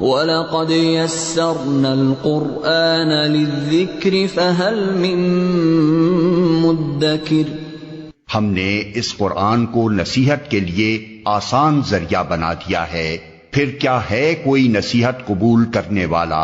वलक़द यस्सरनल क़ुरआन लिज़्ज़िक्रि फ़हल मिन मुद्दकिर। हमने इस कुरान को नसीहत के लिए आसान जरिया बना दिया है, फिर क्या है कोई नसीहत कबूल करने वाला।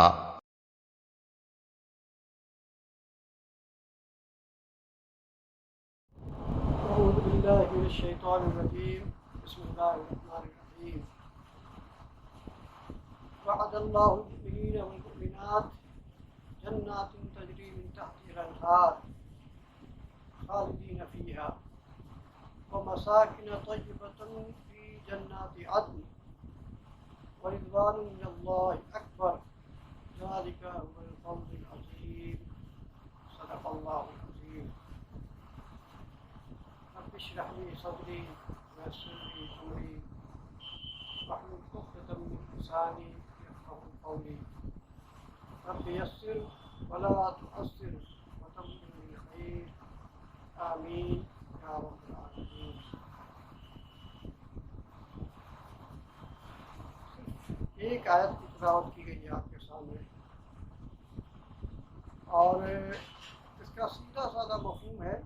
वमसाकिन तय्यबतन फी जन्नाति अदन वरिज़वानुन मिनल्लाहि अकबर ज़ालिका हुवल फ़ौज़ुल अज़ीम। सदक़ल्लाहुल अज़ीम। रब्बि इश्रह ली सदरी वयस्सिर ली अमरी वहलुल उक़दतम मिन लिसानी यफ़क़हू क़ौली। रब्बि यस्सिर वला तुअस्सिर वतम्मिम बिल खैर। आमीन या रब्बल आलमीन। एक आयत की तिलावत की गई है आपके सामने और इसका सीधा साधा मफ़हूम है।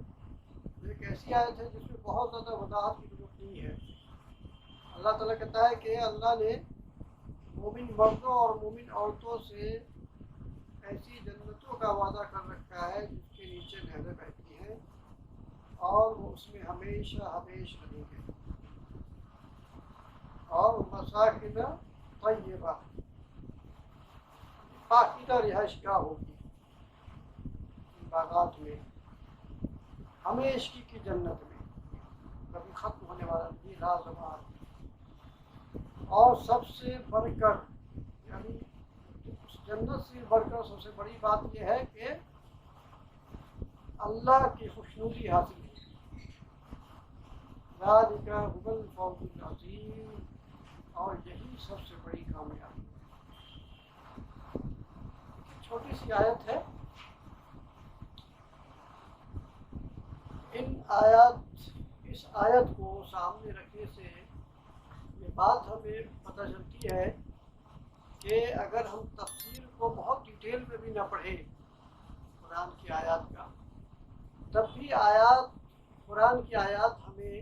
एक ऐसी आयत है जिसमें बहुत ज़्यादा वज़ाहत की ज़रूरत नहीं है। अल्लाह ताला कहता है कि अल्लाह ने मोमिन मर्दों और मोमिन औरतों से ऐसी जन्नतों का वादा कर रखा है जिसके नीचे नहरें बहती हैं और वो उसमें हमेशा हमेशा रहेंगे। और मसाकिन तय्यबा, पाकीज़ा रिहाइशगाह होगी बागात में, हमेशगी की जन्नत में, कभी ख़त्म होने वाला नहीं, लाज़वाल। और सबसे बढ़कर, यानी उस जन्नत से बढ़कर सबसे बड़ी बात यह है कि अल्लाह की खुशनुदी हासिल होगी। ज़ालिका हुवल फ़ौज़ुल अज़ीम, और यही सबसे बड़ी कामयाबी है। छोटी सी आयत है। इस आयत को सामने रखने से ये बात हमें पता चलती है कि अगर हम तफसीर को बहुत डिटेल में भी ना पढ़ें कुरान की आयत का, तब भी कुरान की आयत हमें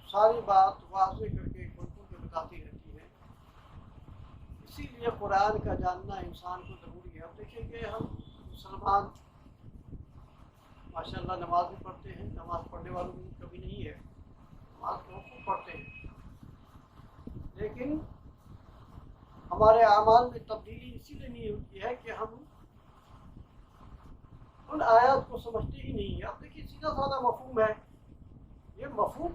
सारी बात वाज़े करके खुल के बताती रहती है। इसीलिए कुरान का जानना इंसान को ज़रूरी है। अब देखिए कि हम मुसलमान माशाअल्लाह नमाज भी पढ़ते हैं, नमाज पढ़ने वालों में कभी नहीं है, नमाज तो खूब पढ़ते हैं, लेकिन हमारे आमाल में तब्दीली इसीलिए नहीं होती है कि हम उन आयत को समझते ही नहीं है। अब देखिए सीधा साधा मफहूम है, ये मफहूम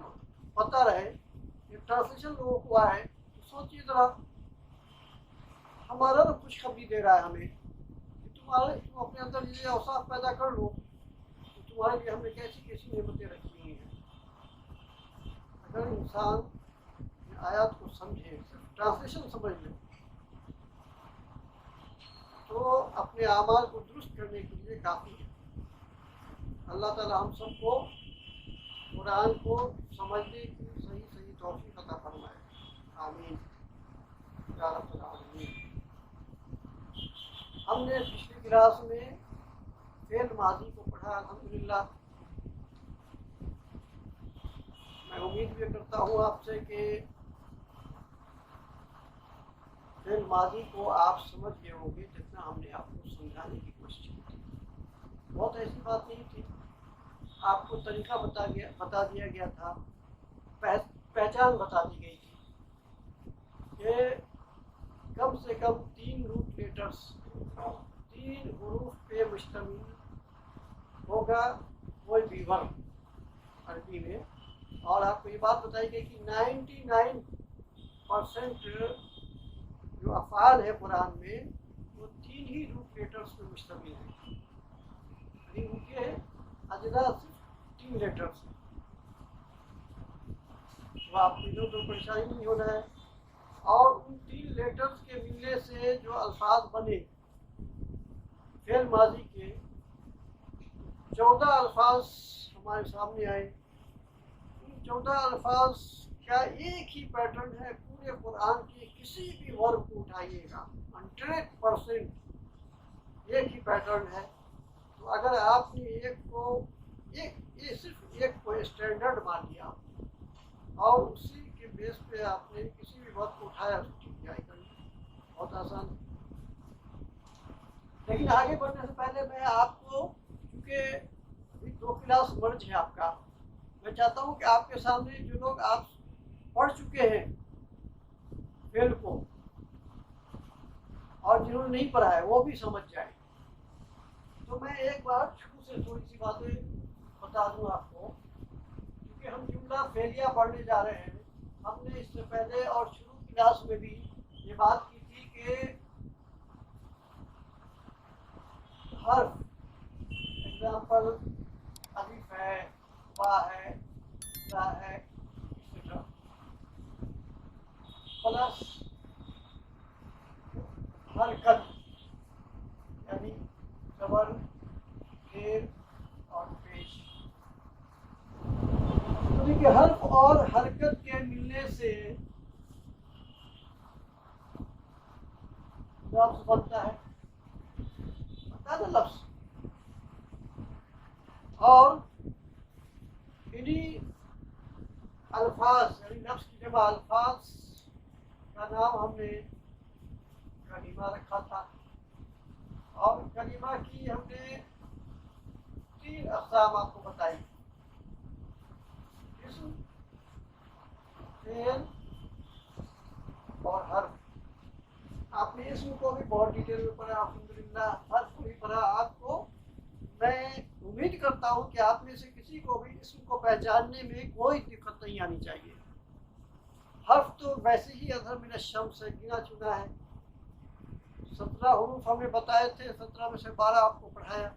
पता रहे, ये ट्रांसलेशन लोगों को आए तो सोचिए ज़रा, हमारा तो खुशखबरी दे रहा है हमें कि तुम अपने अंदर ये औसाफ पैदा कर लो, तो तुम्हारे लिए हमने कैसी कैसी नेमतें रखी हुई हैं। अगर इंसान आयत को समझे, ट्रांसलेशन समझ ले, तो अपने आमाल को दुरुस्त करने के लिए काफ़ी है। अल्लाह ताला हम सबको कुरान को समझने की सही सही तौफीक अता फरमाए। आमीन या रब्बल आलमीन। हमने पिछली क्लास में फ़ेल माज़ी को पढ़ा, अल्हम्दुलिल्लाह। मैं उम्मीद भी करता हूँ आपसे कि फ़ेल माज़ी को आप समझ गए होंगे जितना हमने आपको समझाने की कोशिश की थी। बहुत ऐसी बात नहीं थी, आपको तरीका बता दिया गया था, पहचान बता दी गई थी कि कम से कम 3 रूट लेटर्स, 3 हुरूफ पे मुश्तमिल होगा कोई भी वर्ड अरबी में। और आपको ये बात बताई गई कि 99% जो अफ़आल है कुरान में वो 3 ही रूट लेटर्स पे मुश्तमिल है। यानी उनके अजदा सिर्फ 3 लेटर्स हैं। तो आपको इधर तो परेशानी नहीं होना है। और उन 3 लेटर्स के मिलने से जो अल्फाज बने फ़ेल माज़ी के, 14 अल्फाज हमारे सामने आए। उन 14 अल्फाज का एक ही पैटर्न है पूरे आपके कुरान की किसी भी वर्ग को उठाइएगा 100% एक ही पैटर्न है। तो अगर आपने ये सिर्फ एक को स्टैंडर्ड मान लिया और उसी के बेस पे आपने किसी भी वर्ग को उठाया तो ठीक जाएगा, बहुत आसान है। लेकिन आगे बढ़ने से पहले मैं आपको, क्योंकि अभी 2 क्लास मर्ज है आपका, मैं चाहता हूँ कि आपके सामने जो लोग आप पढ़ चुके हैं फेल को और जिन्होंने नहीं पढ़ा है वो भी समझ जाए। तो मैं एक बार शुरू से थोड़ी सी बातें बता दूं आपको, क्योंकि हम जुमला फेलिया पढ़ने जा रहे हैं। हमने इससे पहले और शुरू क्लास में भी ये बात की थी कि हर्फ, एग्जाम्पल अलिफ है, बा है, ता है, एक्सेट्रा, प्लस हरकत यानी जबर, घेर और पेश। तो देखिए हर्फ और हरकत के मिलने से लफ्ज बनता है, बता ना लफ्ज। और इन्हीं अल्फाज यानी लफ्ज की जगह अल्फाज का नाम हमने कलीमा रखा था। और कलीमा की हमने 3 अक़साम आपको बताई, इस्म, फ़िल और हर्फ। आपने इस्म को भी बहुत डिटेल में पढ़ा अल्हम्दुलिल्लाह, हर्फ को भी पढ़ा। आपको मैं उम्मीद करता हूँ कि आप में से किसी को भी इस्म को पहचानने में कोई दिक्कत नहीं आनी चाहिए। हर्फ तो वैसे ही अज़हर मिन अश-शम्स से गिना चुना है। 17 हुरूफ हमने बताए थे, 17 में से 12 आपको पढ़ाया।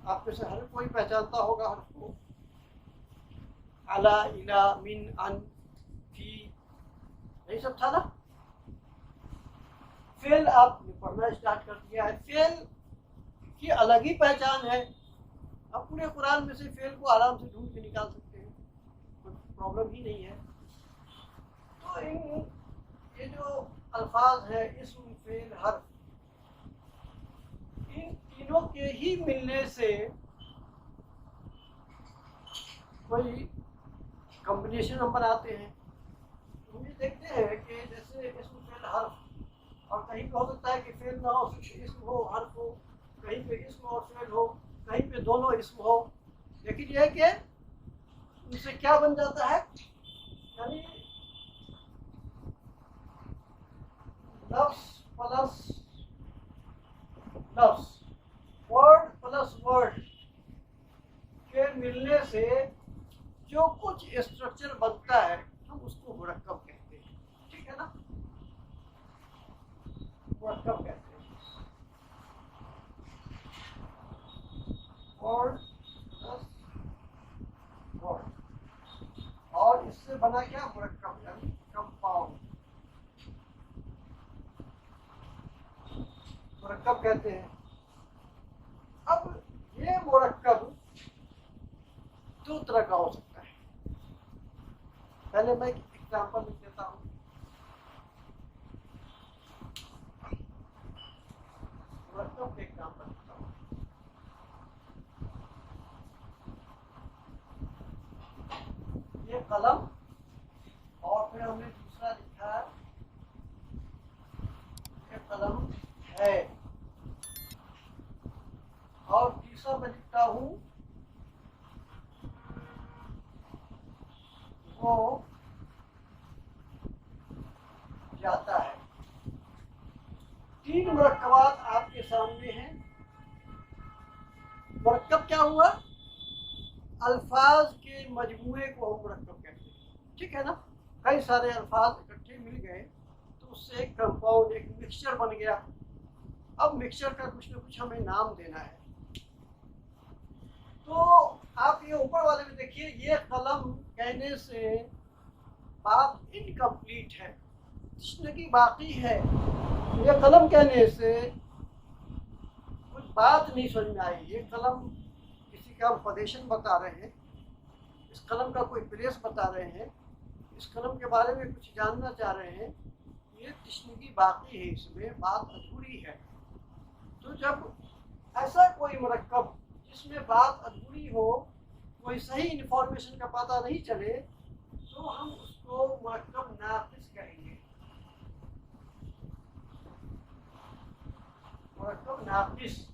आप में से हर कोई पहचानता होगा हर्फ को। अला, इला, मिन, अन, फी, यही सब था ना। फेल आपने पढ़ना स्टार्ट कर दिया है। फेल की अलग ही पहचान है। अब पूरे कुरान में से फेल को आराम से ढूंढ के निकाल सकते हैं, कोई प्रॉब्लम ही नहीं है। तो ये जो अल्फाज है इस्म, फेल, हर्फ, इन तीनों के ही मिलने से कोई कॉम्बिनेशन हम बनाते हैं। हम ये देखते हैं कि जैसे इस्म, फेल, हर्फ, और कहीं पे हो सकता है कि फेल ना हो, सिर्फ इस्म हो, हर्फ हो, कहीं पे इस्म और फेल हो, कहीं पे दोनों इस्म हो। लेकिन यह है कि उनसे क्या बन जाता है, यानी लफ्ज प्लस लफ्ज, वर्ड प्लस वर्ड के मिलने से जो कुछ स्ट्रक्चर बनता है हम उसको मुरक्कब कहते हैं। ठीक है ना, मुरक्कब कहते हैं। वर्ड प्लस वर्ड, और इससे बना क्या, मुरक्कब यानी कंपाउंड, मुरक्कब कहते हैं। अब ये मुरक्कब 2 तरह का हो सकता है। पहले मैं एक एग्जाम्पल लिख देता हूँ। मुरक्कब के एग्जाम्पल लिखता हूँ। ये कलम, और फिर हमने दूसरा लिखा है ये कलम है, और तीसरा मैं लिखता हूँ वो जाता है। 3 मुरक्कबात आपके सामने हैं। मुरक्कब क्या हुआ, अल्फाज के मजमूए को हम मुरक्कब कहते हैं। ठीक है ना, कई सारे अल्फाज इकट्ठे मिल गए तो उससे एक कंपाउंड, एक मिक्सचर बन गया। अब मिक्सचर का कुछ ना कुछ हमें नाम देना है। तो आप ये ऊपर वाले में देखिए, ये कलम कहने से बात इनकम्प्लीट है, तशनगी बाकी है। ये कलम कहने से कुछ बात नहीं समझ में आई। ये कलम किसी का हम पोजीशन बता रहे हैं, इस कलम का कोई प्लेस बता रहे हैं, इस कलम के बारे में कुछ जानना चाह रहे हैं, ये तशनीगी बाकी है, इसमें बात अधूरी है। तो जब ऐसा कोई मरकब जिसमें बात अधूरी हो, कोई सही इंफॉर्मेशन का पता नहीं चले, तो हम उसको मरकब नाक़िस कहेंगे। मरकब नाक़िस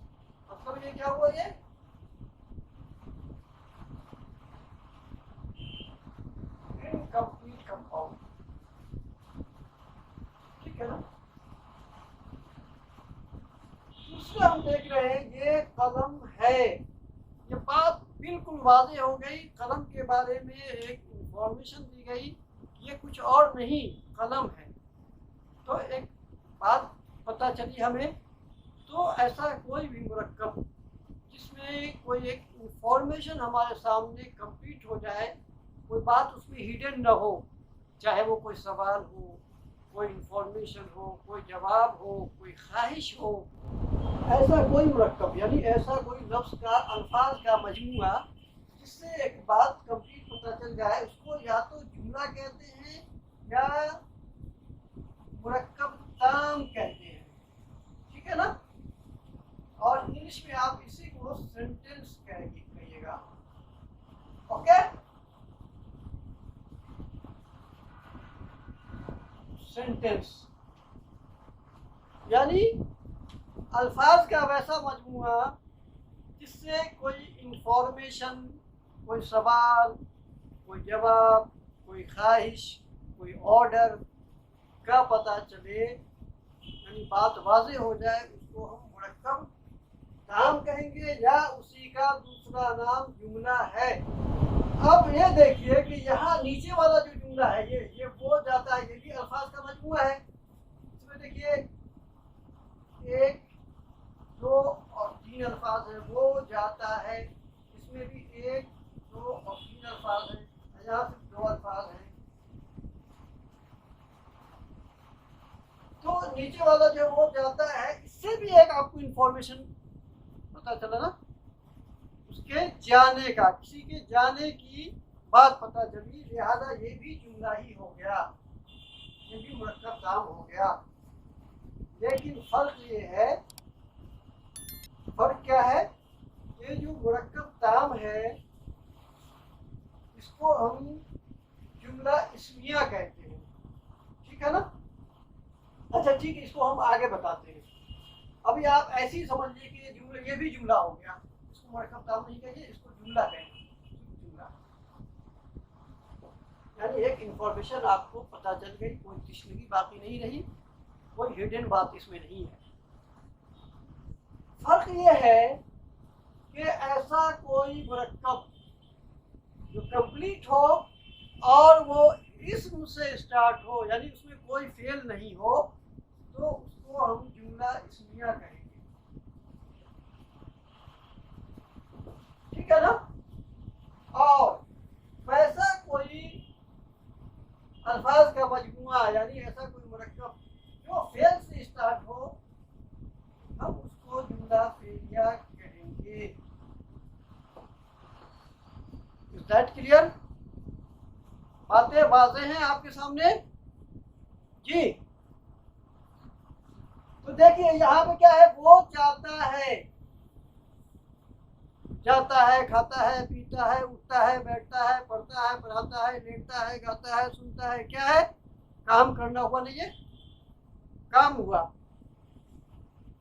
मतलब ये क्या हुआ, ये इनकम्प्लीट कंपाउंड, ठीक है ना। दूसरा हम देख रहे हैं, ये कलम है, ये बात बिल्कुल वाज़ेह हो गई। कलम के बारे में एक इंफॉर्मेशन दी गई, ये कुछ और नहीं कलम है। तो एक बात पता चली हमें। तो ऐसा कोई भी मुरक्कब जिसमें कोई एक इंफॉर्मेशन हमारे सामने कंप्लीट हो जाए, कोई बात उसमें हिडन न हो, चाहे वो कोई सवाल हो, कोई इंफॉर्मेशन हो, कोई जवाब हो, कोई ख्वाहिश हो, ऐसा कोई मुरक्कब यानी ऐसा कोई लफ्ज़ का अल्फाज का मजमूआ जिससे एक बात कंप्लीट पता चल जाए, उसको या तो जुमला कहते हैं या मुरक्कब ताम कहते हैं, ठीक है ना। और इंग्लिश में आप इसी को सेंटेंस कहिएगा, ओके। सेंटेंस यानी अल्फाज का वैसा मजमूआ जिससे कोई इंफॉर्मेशन, कोई सवाल, कोई जवाब, कोई ख्वाहिश, कोई ऑर्डर का पता चले, यानी बात वाज़ेह हो जाए, उसको हम मुरक्कब ताम कहेंगे या उसी का दूसरा नाम जुमला है। अब ये देखिए कि यहाँ नीचे वाला जो जुमला है, ये वो जाता है, ये भी अल्फाज का मजमूआ है। इसमें देखिए 1, 2 और 3 अल्फाज है, वो जाता है। इसमें भी 1, 2 और 3 अल्फाज है, यहाँ सिर्फ 2 अल्फाज हैं। तो नीचे वाला जो वो जाता है, इससे भी एक आपको इंफॉर्मेशन पता चला ना, उसके जाने का, किसी के जाने की बात पता चली, लिहाजा ये भी जुमला ही हो गया, ये भी मुरक्कब ताम हो गया। लेकिन फर्क ये है, फर्क क्या है, ये जो मुरक्कब ताम है इसको हम जुमला इस्मिया कहते हैं, ठीक है ना। अच्छा ठीक है, इसको हम आगे बताते हैं। अभी आप ऐसे ही समझ लीजिए कि ये भी जुमला हो गया, इसको मुरक्कब ताम नहीं कहिए, इसको जुमला कहेंगे। जुमला यानी एक इंफॉर्मेशन आपको पता चल गई, कोई तशनीगी बाकी नहीं रही, कोई हिडन बात इसमें नहीं है। फर्क ये है कि ऐसा कोई मुरक्कब जो कंप्लीट हो और वो इस्म से स्टार्ट हो, यानी उसमें कोई फेल नहीं हो, तो उसको हम जुमला इस्मिया कहेंगे, ठीक है ना। और वैसा कोई अल्फाज का मजमूआ यानी ऐसा कोई मुरक्कब जो फेल से स्टार्ट हो, हम उसको जुमला फेलिया कहेंगे। Is that clear? बातें वाज़ेह हैं आपके सामने जी। तो देखिए यहाँ पे क्या है, वो जाता है, जाता है, खाता है, पीता है, उठता है, बैठता है, पढ़ता है, पढ़ाता है, लेटता है, गाता है, सुनता है, क्या है, काम करना हुआ नहीं है, काम हुआ।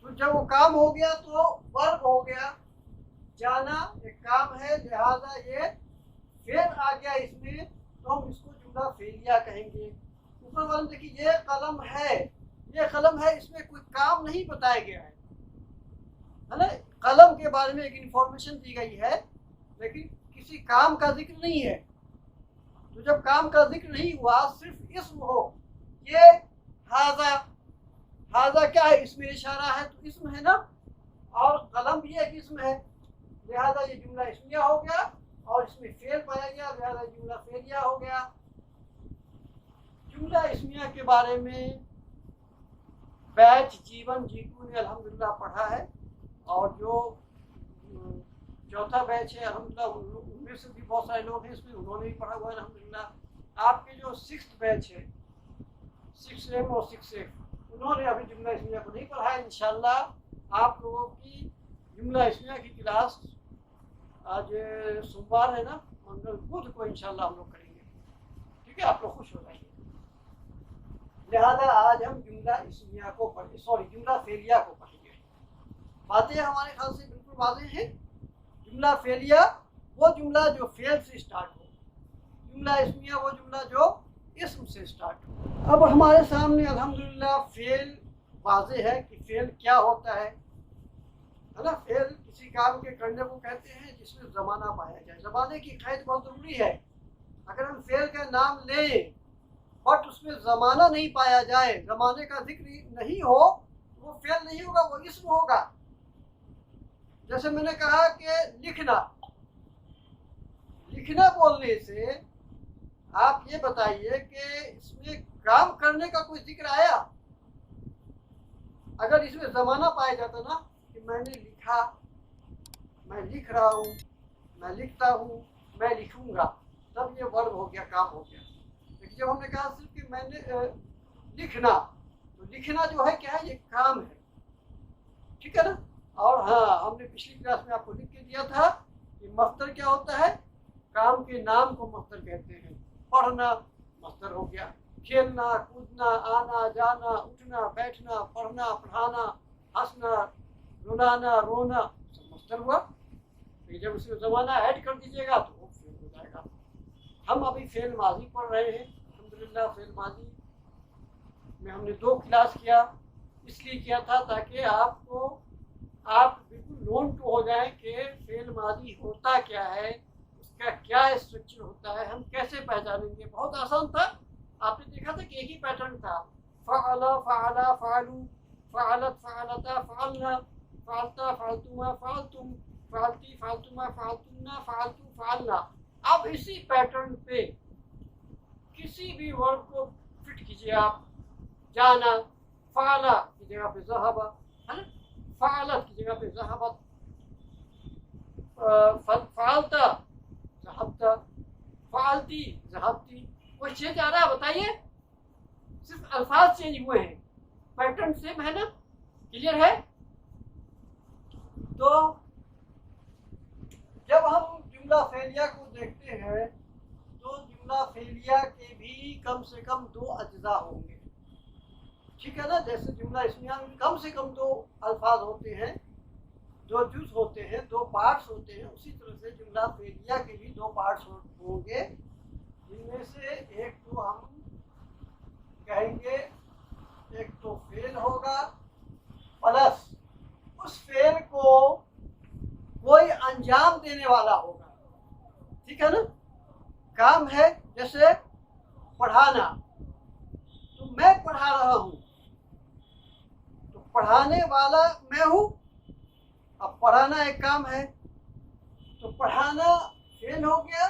तो जब वो काम हो गया तो वर्ब हो गया, जाना एक काम है, लिहाजा ये फेल आ गया इसमें, तो हम इसको जुमला फेलिया कहेंगे। ऊपर वाले देखिए ये कलम है, ये कलम है, इसमें कोई काम नहीं बताया गया है ना। कलम के बारे में एक इंफॉर्मेशन दी गई है, लेकिन किसी काम का जिक्र नहीं है। तो जब काम का जिक्र नहीं हुआ, सिर्फ इस्म हो, ये हाजा, हाजा क्या है, इसमें इशारा है तो इस्म है ना, और कलम भी एक इस्म है, लिहाजा ये जुमला इस्मिया हो गया, और इसमें फेल पाया गया, लिहाजा जुमला फेलिया हो गया। जुमला इस्मिया के बारे में बैच जीवन जीतू ने अल्हम्दुलिल्लाह पढ़ा है, और जो चौथा बैच है अल्हम्दुलिल्लाह उनमें से भी बहुत सारे लोग हैं इसमें, उन्होंने भी पढ़ा हुआ है अल्हम्दुलिल्लाह। आपके जो 6th बैच है 6M और 6F उन्होंने अभी जुमला इस्मिया को नहीं पढ़ा है। इंशाल्लाह आप लोगों की जुमला इस्मिया की क्लास आज सोमवार है ना, मंगल बुध को इंशाल्लाह हम लोग करेंगे। ठीक है, आप लोग खुश हो जाएंगे। लिहाजा आज हम जुमला इस्मिया को जुमला फेलिया को पढ़ेंगे। बातें हमारे ख्याल से बिल्कुल वाज़ेह हैं। जुमला फेलिया वो जुमला जो फेल से स्टार्ट हो, जुमला इस्मिया वो जुमला जो इस्म से स्टार्ट हो। अब हमारे सामने अल्हम्दुलिल्लाह फेल वाज़ेह है कि फेल क्या होता है ना। फेल किसी काम के करने को कहते हैं जिसमें ज़माना पाया जाए। ज़माने की क़ैद बहुत ज़रूरी है। अगर हम फेल का नाम लें बट उसमें ज़माना नहीं पाया जाए, ज़माने का जिक्र नहीं हो, वो फेल नहीं होगा, वो इस्म होगा। जैसे मैंने कहा कि लिखना बोलने से आप ये बताइए कि इसमें काम करने का कोई जिक्र आया। अगर इसमें ज़माना पाया जाता ना कि मैंने लिखा, मैं लिख रहा हूँ, मैं लिखता हूँ, मैं लिखूँगा, तब ये वर्ब हो गया, काम हो गया। लेकिन जब हमने कहा सिर्फ कि मैंने लिखना, तो लिखना जो है क्या है, ये काम है। ठीक है ना। और हाँ, हमने पिछली क्लास में आपको लिख के दिया था कि मस्तर क्या होता है, काम के नाम को मस्तर कहते हैं। पढ़ना मस्तर हो गया, खेलना, कूदना, आना जाना, उठना, बैठना, पढ़ना, पढ़ाना, हंसना, रुलाना, रोना, सब मस्तर हुआ। तो जब उसमें ज़माना ऐड कर दीजिएगा तो वो फेल हो जाएगा। हम अभी फेल माजी पढ़ रहे हैं। अल्हम्दुलिल्लाह फेल माजी में हमने 2 क्लास किया। इसलिए किया था ताकि आप बिल्कुल नोन टू हो जाए कि फेल माजी होता क्या है, उसका क्या स्ट्रक्चर होता है, हम कैसे पहचानेंगे। बहुत आसान था। आपने देखा था कि एक ही पैटर्न था, फ़अला, फ़अला, फ़अलू, फ़अलत, फ़अलता, फ़अलना, फ़अलता, फ़अलतुमा, फ़अलतुम, फ़अलती, फ़अलतुमा, फ़अलतुन्ना, फ़अलतू, फ़अलना। अब इसी पैटर्न पे किसी भी वर्ड को फिट कीजिए आप। जाना, फ़अला की जगह पे ज़हबा, है ना, फ़अलत की जगह पे ज़हबत, फ़अलता ज़हबता, फ़अलती ज़हबती। कोई चेंज आ रहा है बताइए? सिर्फ अल्फाज चेंज हुए हैं, पैटर्न सेम है ना। क्लियर है? तो जब हम जुमला फेलिया को देखते हैं तो जुमला फेलिया के भी कम से कम 2 अज्जा होंगे। ठीक है ना। जैसे जुमला इस्मिया में कम से कम 2 अल्फाज होते हैं, 2 जुज़ होते हैं, 2 पार्ट्स होते हैं, उसी तरह से जुमला फेलिया के भी 2 पार्ट्स होंगे। जिनमें से एक तो हम कहेंगे, एक तो फेल होगा प्लस उस फेल को कोई अंजाम देने वाला होगा। ठीक है ना। काम है जैसे पढ़ाना, तो मैं पढ़ा रहा हूँ, तो पढ़ाने वाला मैं हूँ। अब पढ़ाना एक काम है, तो पढ़ाना फेल हो गया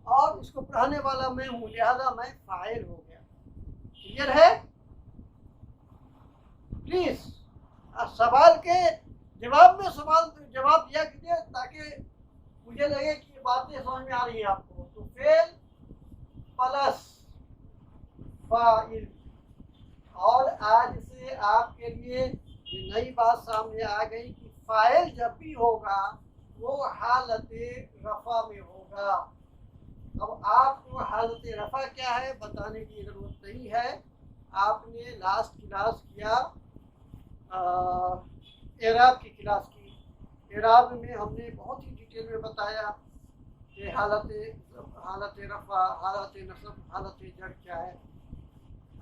और इसको पढ़ाने वाला मैं हूँ, लिहाजा मैं फाइल हो गया। क्लियर है? प्लीज सवाल के जवाब में जवाब दिया कीजिए ताकि मुझे लगे कि ये बातें समझ में आ रही है आपको। तो फेल प्लस फाइल। और आज से आपके लिए ये नई बात सामने आ गई कि फाइल जब भी होगा वो हालत रफ़ा में होगा। अब आपको हालत रफ़ा क्या है बताने की ज़रूरत नहीं है। आपने लास्ट क्लास किया एराब की क्लास की। एराब में हमने बहुत ही डिटेल में बताया कि हालत रफ़ा, हालत नस्ब, हालत जर क्या है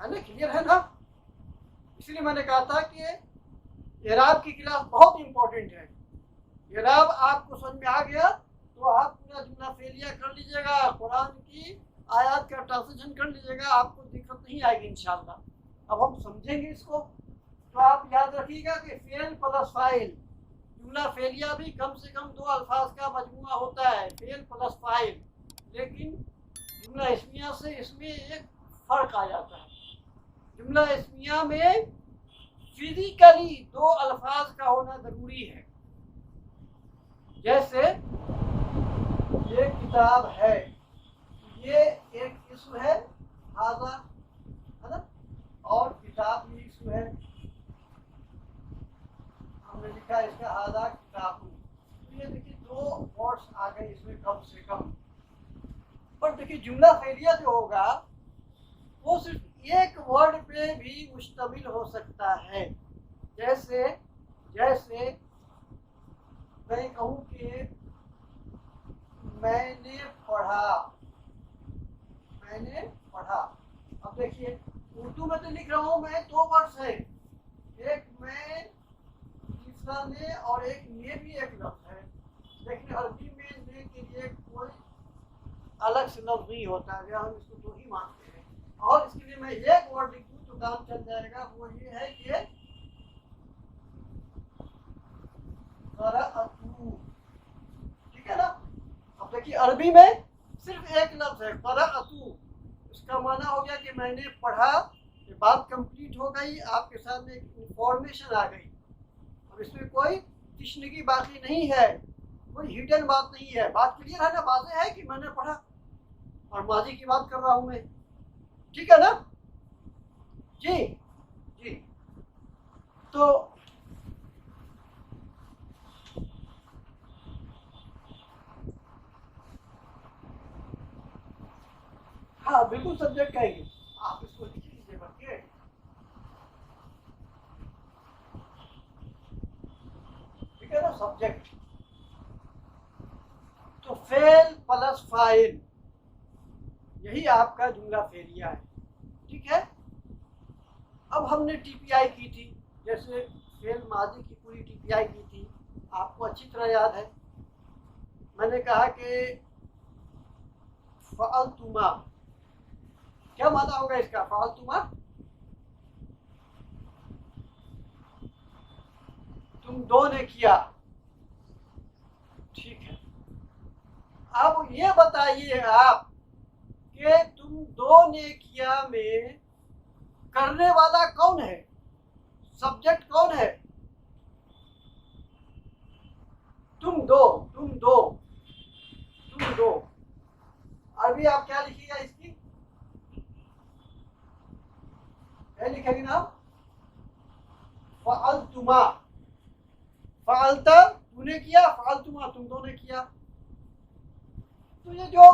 ना। क्लियर है ना। इसलिए मैंने कहा था कि एराब की क्लास बहुत इंपॉर्टेंट है। एराब आपको समझ में आ गया तो आप पूरा जुमला फेलिया कर लीजिएगा, कुरान की आयत का ट्रांसलेशन कर लीजिएगा, आपको दिक्कत नहीं आएगी इंशाल्लाह। अब हम समझेंगे इसको। तो आप याद रखिएगा कि फेल प्लस फाइल, जुमला फेलिया भी कम से कम 2 अल्फाज का मजमुआ होता है, फेल प्लस फाइल। लेकिन जुमला इस्मिया से इसमें एक फ़र्क आ जाता है। जुमला इस्मिया में फिजिकली 2 अल्फाज का होना ज़रूरी है। जैसे ये किताब है, ये एक इसम है हाजा, है ना, और किताब भी इसम है, हमने लिखा इसका हाजा किताब। तो ये देखिए दो वर्ड्स आ गए इसमें कम से कम। पर देखिए जुमला फेलिया जो होगा वो सिर्फ एक वर्ड पे भी मुश्तमिल हो सकता है। जैसे जैसे मैं कहूँ कि मैंने पढ़ा, मैंने पढ़ा। अब देखिए उर्दू में तो लिख रहा हूँ मैं, दो वर्ड्स है, एक मैं, तीसरा ने, और एक ने भी एक लफ्ज है। लेकिन अरबी में ने के लिए कोई अलग से लफ्ज नहीं होता है, हम इसको दो ही मानते हैं। और इसके लिए मैं एक वर्ड लिख दूँ तो काम चल जाएगा, वो ये है कि क़रअतु, ठीक है ना। अब देखिए अरबी में सिर्फ एक लफ्ज है क़रअतु, इसका माना हो गया कि मैंने पढ़ा। ये बात कंप्लीट हो गई, आपके सामने एक इंफॉर्मेशन आ गई। अब इसमें कोई तिश्नगी बाकी नहीं है, कोई हिडन बात नहीं है, बात क्लियर है ना, वाज़ेह है कि मैंने पढ़ा और माजी की बात कर रहा हूँ मैं, ठीक है ना जी। जी तो हाँ बिल्कुल सब्जेक्ट कहेंगे, आप इसको लिख लीजिए बन के। ठीक है ना, सब्जेक्ट। तो फेल प्लस फाइल, यही आपका जुमला फेलिया है, ठीक है। अब हमने टीपीआई की थी, जैसे फेल माजी की पूरी टीपीआई की थी, आपको अच्छी तरह याद है। मैंने कहा कि फ़अलतुमा, क्या माना होगा इसका, फ़अलतुमा तुम दो ने किया, ठीक है। अब ये बताइए आप कि तुम दो ने किया में करने वाला कौन है, सब्जेक्ट कौन है? तुम दो, तुम दो, तुम दो। अभी आप क्या लिखिएगा इसकी, क्या लिखेंगे ना, फ़अलतुमा, फ़अलता तूने किया, फ़अलतुमा तुम दो ने किया। तो ये जो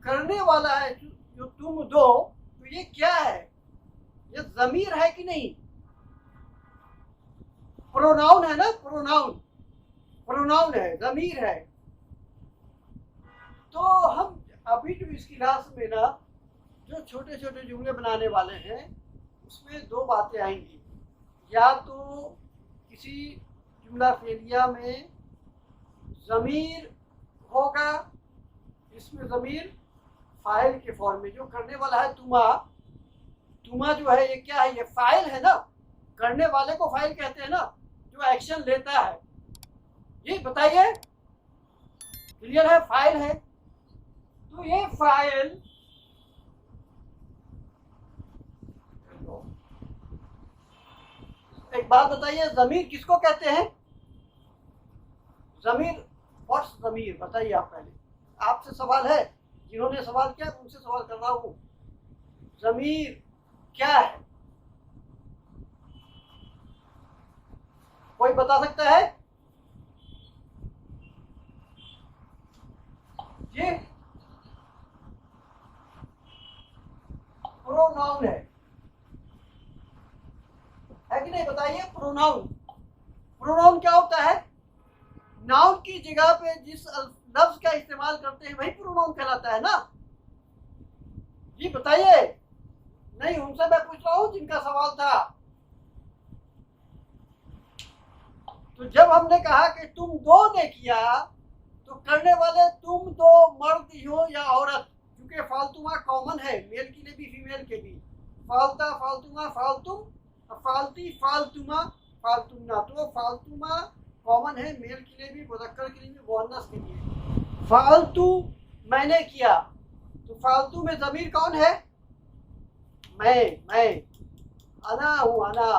करने वाला है जो तुम दो, तो ये क्या है, ये ज़मीर है कि नहीं, प्रोनाउन है ना, प्रोनाउन, प्रोनाउन है, ज़मीर है। तो हम अभी जो इस क्लास में ना जो छोटे छोटे जुमले बनाने वाले हैं उसमें दो बातें आएंगी। या तो किसी जुमला फेलिया में ज़मीर होगा, इसमें ज़मीर फाइल के फॉर्म में, जो करने वाला है तुमा, तुमा जो है ये क्या है, ये फाइल है ना, करने वाले को फाइल कहते हैं ना, जो एक्शन लेता है। ये बताइए, क्लियर है, फाइल है। तो ये फाइल एक बात बताइए, ज़मीर किसको कहते हैं, ज़मीर, व्हाट्स ज़मीर, बताइए आप पहले, आपसे सवाल है, जिन्होंने सवाल किया उनसे सवाल कर रहा हूँ, ज़मीर क्या है, कोई बता सकता है? ये प्रोनाउन है कि नहीं, बताइए। प्रोनाउन, प्रोनाउन क्या होता है, नाउन की जगह पे जिस लफ्ज का इस्तेमाल करते हैं वही प्रोनाउन कहलाता है ना। ये बताइए, नहीं उनसे मैं पूछ रहा हूँ जिनका सवाल था। तो जब हमने कहा कि तुम दो ने किया, तो करने वाले तुम दो मर्द हो या औरत, क्योंकि फालतुमा कॉमन है, मेल के लिए भी फीमेल के भी, फालता, फालतुमा, फालतुम, फालती, फालतुमा, फालतुमना। तो फालतुमा कॉमन है, मेल के लिए भी, मुज़क्कर के लिए भी, मुअन्नस के लिए। फालतू मैंने किया, तो फालतू में ज़मीर कौन है, मैं, अना हूँ, अना,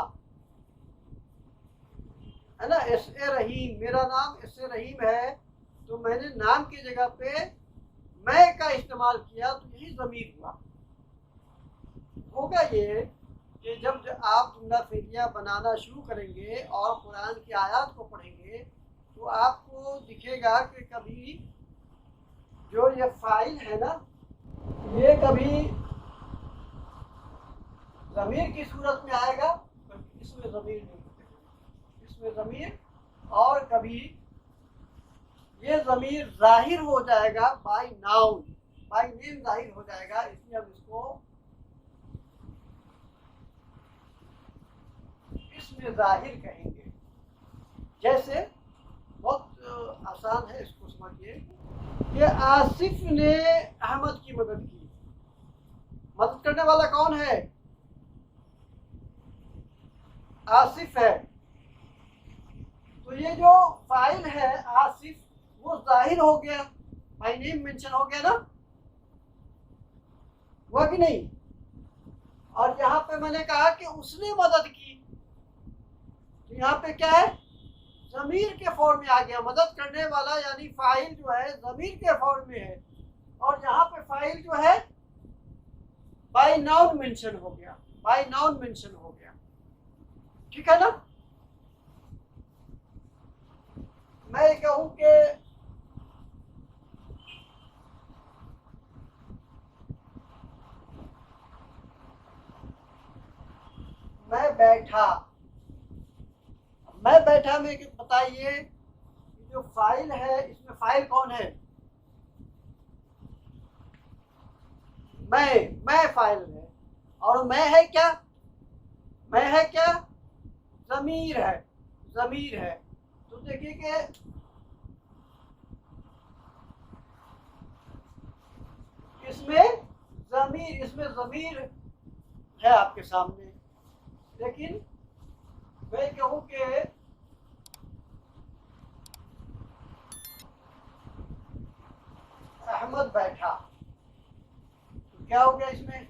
है ना। एस-ए रहीम, मेरा नाम एस-ए रहीम है, तो मैंने नाम की जगह पे मैं का इस्तेमाल किया, तो यही ज़मीर हुआ। होगा ये कि जब आप जुमला फेरिया बनाना शुरू करेंगे और कुरान की आयत को पढ़ेंगे तो आपको दिखेगा कि कभी जो ये फाइल है ना, ये कभी ज़मीर की सूरत में आएगा, कभी इसमें ज़मीर नहीं, इसमें ज़मीर, और कभी ये ज़मीर ज़ाहिर हो जाएगा बाय नाउन, बाय नेम ज़ाहिर हो जाएगा, इसलिए हम इसको इसमें ज़ाहिर कहेंगे। जैसे बहुत आसान है, इसको समझिए कि आसिफ ने अहमद की मदद की। मदद करने वाला कौन है? आसिफ है। तो ये जो फाइल है आसिफ, वो जाहिर हो गया, बाय नेम मेंशन हो गया ना, हुआ कि नहीं? और यहाँ पे मैंने कहा कि उसने मदद की, तो यहाँ पे क्या है? ज़मीर के फॉर्म में आ गया। मदद करने वाला यानी फाइल जो है ज़मीर के फॉर्म में है, और यहाँ पे फाइल जो है बाय नाउन मेंशन हो गया, बाय नाउन मेंशन हो गया। ठीक है ना? मैं कहूँ कि मैं बैठा, मैं बैठा में बताइए जो फाइल है, इसमें फाइल कौन है? मैं फाइल है, और मैं है क्या? मैं है क्या? ज़मीर है, ज़मीर है। तो देखिए कि इसमें ज़मीर है आपके सामने, लेकिन मैं कहूँ कि अहमद बैठा, तो क्या हो गया? इसमें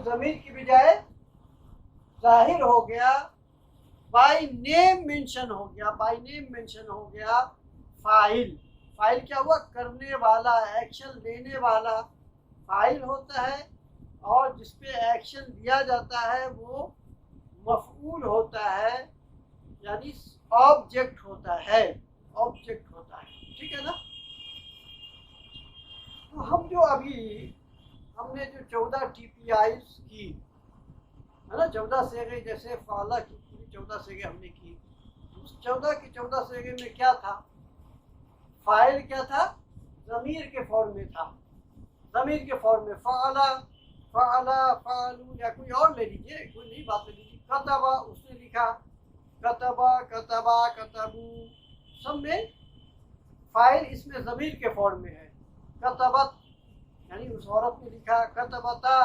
ज़मीर की बजाय जाहिर हो गया, बाय नेम मेंशन हो गया, बाय नेम मेंशन हो गया फाइल। फाइल क्या हुआ? करने वाला, एक्शन लेने वाला फाइल होता है, और जिसपे एक्शन लिया जाता है वो मफऊल होता है, यानी ऑब्जेक्ट होता है, ऑब्जेक्ट होता है। ठीक है ना? तो हम जो अभी हमने जो 14 TPIs की है ना, 14 सेगे, जैसे फाला की पूरी 14 सेगे हमने की, उस 14 की 14 सेगे में क्या था? फाइल क्या था? ज़मीर के फॉर्म में था, ज़मीर के फॉर्म में। फाला, फाला, फालू, या कोई और ले लीजिए, कोई नई बात ले लीजिए। कतबा, उसने लिखा, कतबा, कतबा, कतबू, सब में फाइल इसमें ज़मीर के फॉर्म में है। कतबत यानी उस औरत ने लिखा, कतबता,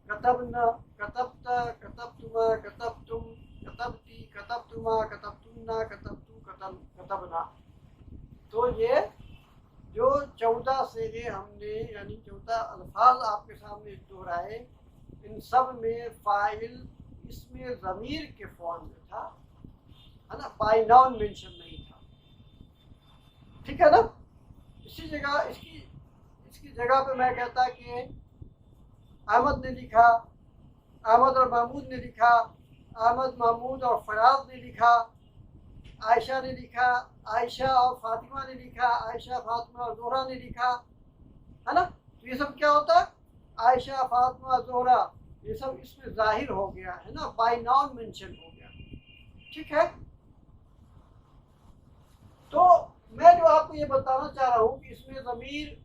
कतबना, कतबता, कतबतुमा, कतबतुम, कतबती, कतबतुमा, कतबतुन्ना, कतबतु, कतबना। तो ये जो 14 सेगे हमने, यानी 14 अल्फाज आपके सामने दोहराए, इन सब में फाइल इसमें ज़मीर के फॉर्म में था, है ना, बाय नाउन मेंशन नहीं था। ठीक है ना? इसी जगह इसकी जगह पे मैं कहता कि अहमद ने लिखा, अहमद और महमूद ने लिखा, अहमद, महमूद और फराज ने लिखा, आयशा ने लिखा, आयशा और फातिमा ने लिखा, आयशा, फातिमा और ज़ोहरा ने लिखा, है ना? तो ये सब क्या होता है? आयशा, फातिमा, ज़ोहरा, ये सब इसमें जाहिर हो गया है ना, बाय नाउन मेंशन हो गया। ठीक है? तो मैं जो आपको ये बताना चाह रहा हूँ कि इसमें ज़मीर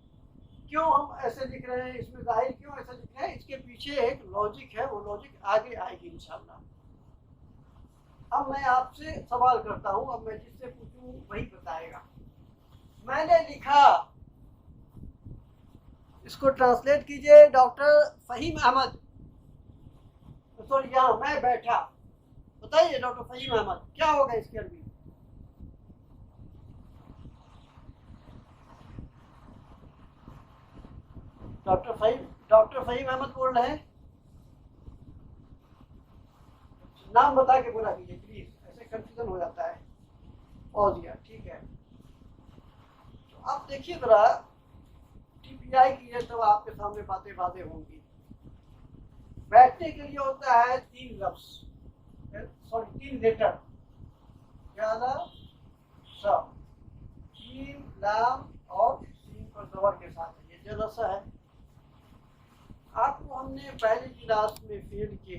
क्यों हम ऐसे लिख रहे हैं, इसमें जाहिर क्यों ऐसे लिख रहे हैं, इसके पीछे एक लॉजिक है, वो लॉजिक आगे आएगी इंशाल्लाह। अब मैं आपसे सवाल करता हूँ, अब मैं जिससे पूछूँ वही बताएगा। मैंने लिखा, इसको ट्रांसलेट कीजिए डॉक्टर फ़हीम अहमद। सॉरी, यहाँ मैं बैठा, बताइए डॉक्टर फ़हीम अहमद क्या होगा इसकी अरबी? डॉक्टर फ़हीम अहमद बोल रहे हैं, नाम बता के बोला कीजिए प्लीज, ऐसे कंफ्यूजन हो जाता है। पॉज दिया, ठीक है। तो आप देखिए जरा, छुट्टी आएगी है तब आपके सामने बातें बातें होंगी। बैठने के लिए होता है 3 लफ्ज, सॉरी 3 लेटर, ज्यादा सब, जीम लाम और सीन पर जबर के साथ, ये जलसा है। आपको हमने पहली क्लास में फेल के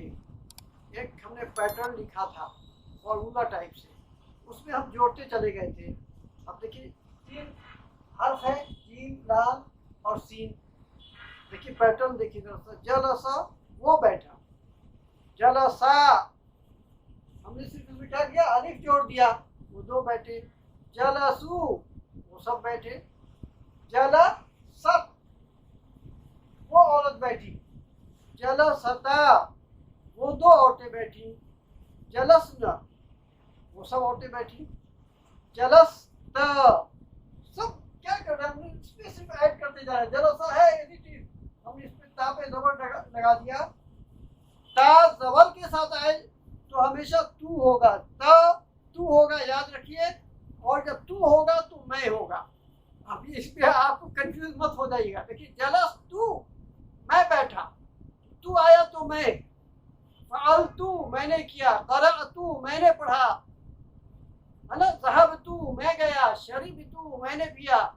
एक हमने पैटर्न लिखा था फॉर्मूला टाइप से, उसमें हम जोड़ते चले गए थे। अब देखिए 3 हर्फ है, जीम लाम और सीन। देखिए पैटर्न देखिए जलसा, जलसा वो बैठा, जलसा हमने सिर्फ इसमें क्या किया, अलिफ जोड़ दिया, वो 2 बैठे। जलसू वो सब बैठे। जलसत वो औरत बैठी। जलसता वो 2 औरतें बैठी। जलसन वो सब औरतें बैठी। जलस्त सब क्या कर रहे हैं, हमने इसमें सिर्फ ऐड करते जा रहे हैं। जलसा है एडिटिव, हमने इसमें ता पे जबर लगा दिया। ता जबर के साथ आए तो हमेशा तू होगा, तू होगा, याद रखिए। और जब तू होगा तो मैं होगा। अभी इसमें आपको कंफ्यूज मत हो जाइएगा। देखिए जलस तू मैं बैठा, तू आया तो मैं, फाल तू मैंने किया, करा तू मैंने पढ़ा, है ना, ज़हब तू मैं गया, शरीब तू मैंने पिया।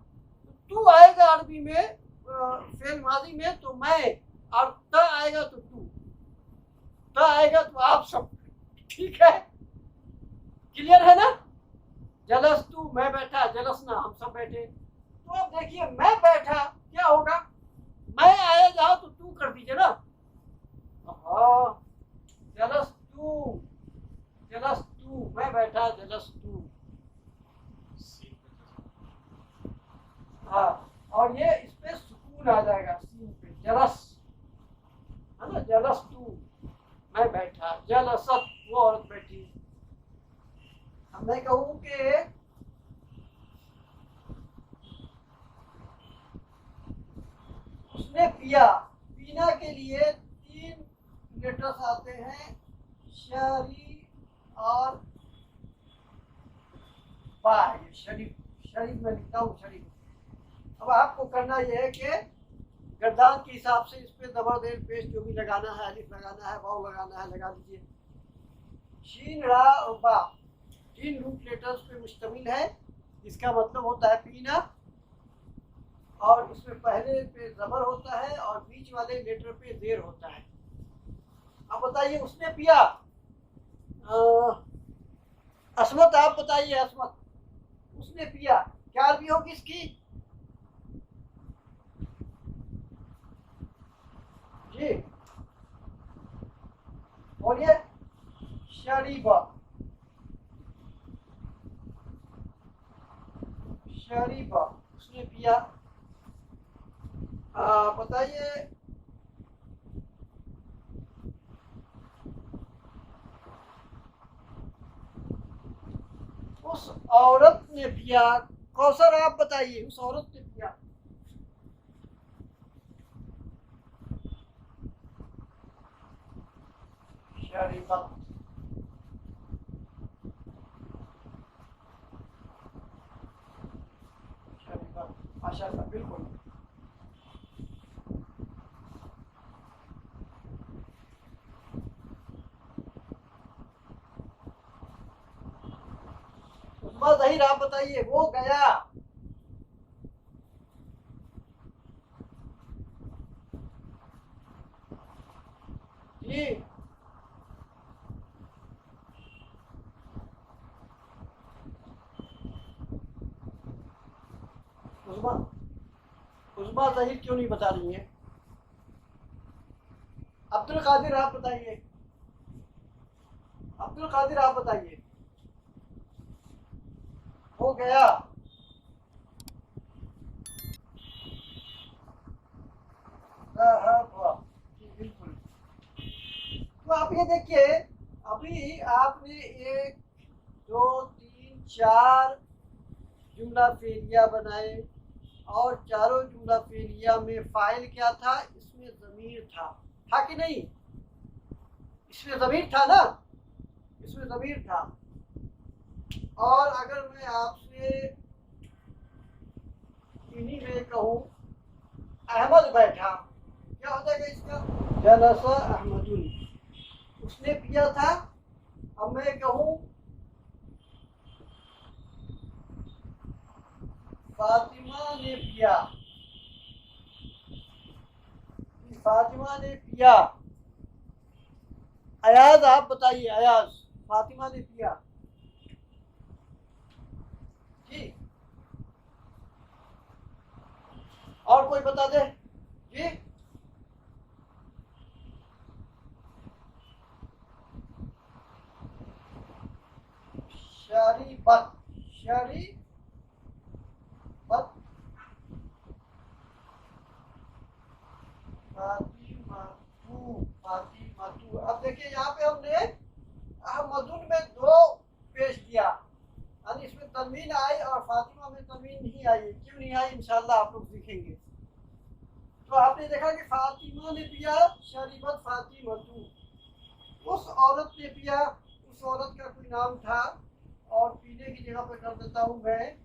तू आएगा अरबी में फेल माजी में तो मैं, और त आएगा तो तू, त आएगा तो आप सब। ठीक है, क्लियर है ना। जलस तू मैं बैठा, जलसना हम सब बैठे। तो अब देखिए मैं बैठा क्या होगा, मैं आया जाओ तो तू कर दीजिए ना। जलस तू मैं बैठा, जलस तू। हाँ, और ये इस पे सुकून आ जाएगा सीन पे, जलस, है ना। जलस तू मैं बैठा, जलसत वो औरत बैठी। अब मैं कहूँ कि उसने पिया, पीना के लिए 3 लेटर्स आते हैं, शरी और बा। शरीफ, शरीफ में लिखता हूँ शरीफ। अब आपको करना यह है कि गर्दान के हिसाब से इस पे जबर देर पेश जो भी लगाना है, अलिफ लगाना है, वाव लगाना है, लगा दीजिए। शीन रा और बा 3 रूट लेटर्स पे मुश्तमिल है। इसका मतलब होता है पीना, और इसमें पहले पे जबर होता है और बीच वाले लेटर पे देर होता है। अब बताइए उसने पिया, असमत आप बताइए, असमत उसने पिया क्या अरबी होगी इसकी जी, बोलिए। शरीबा, शरीबा उसने पिया। बताइए उस औरत ने पिया। कौसर आप बताइए, उस औरत ने पिया। शरीबत, शरीबत, माशाअल्लाह, बिल्कुल। ज़हीर आप बताइए, वो गया। जी उस्मा ज़हीर क्यों नहीं बता रही है? अब्दुल कादिर आप बताइए, अब्दुल कादिर आप बताइए। हो गया, बिल्कुल। तो आप ये देखिए, अभी आपने 1 2 3 4 जुमला फेलिया बनाए, और चारों जुमला फेलिया में फाइल क्या था, इसमें ज़मीर था कि नहीं? इसमें ज़मीर था ना, इसमें ज़मीर था। और अगर मैं आपसे इन्हीं में कहूँ अहमद बैठा, क्या हो जाएगा इसका? जलसा अहमदुन, उसने पिया था। अब मैं कहूँ फातिमा ने पिया, फातिमा ने पिया। अयाज आप बताइए, अयाज फातिमा ने पिया जी, और कोई बता दे जी। शरीबत, शरीबत, फातिमातु, फातिमातु। अब देखिए यहाँ पे हमने अहमदुन में दो पेश किया, यानी इसमें तनवीन आई और फातिमा में तनवीन नहीं आई। क्यों नहीं आई इंशाल्लाह आप लोग सीखेंगे। तो आपने देखा कि फातिमा ने पिया, शरीबत फातिमातु, उस औरत ने पिया, उस औरत का कोई नाम था, और पीने की जगह पे कर देता हूं मैं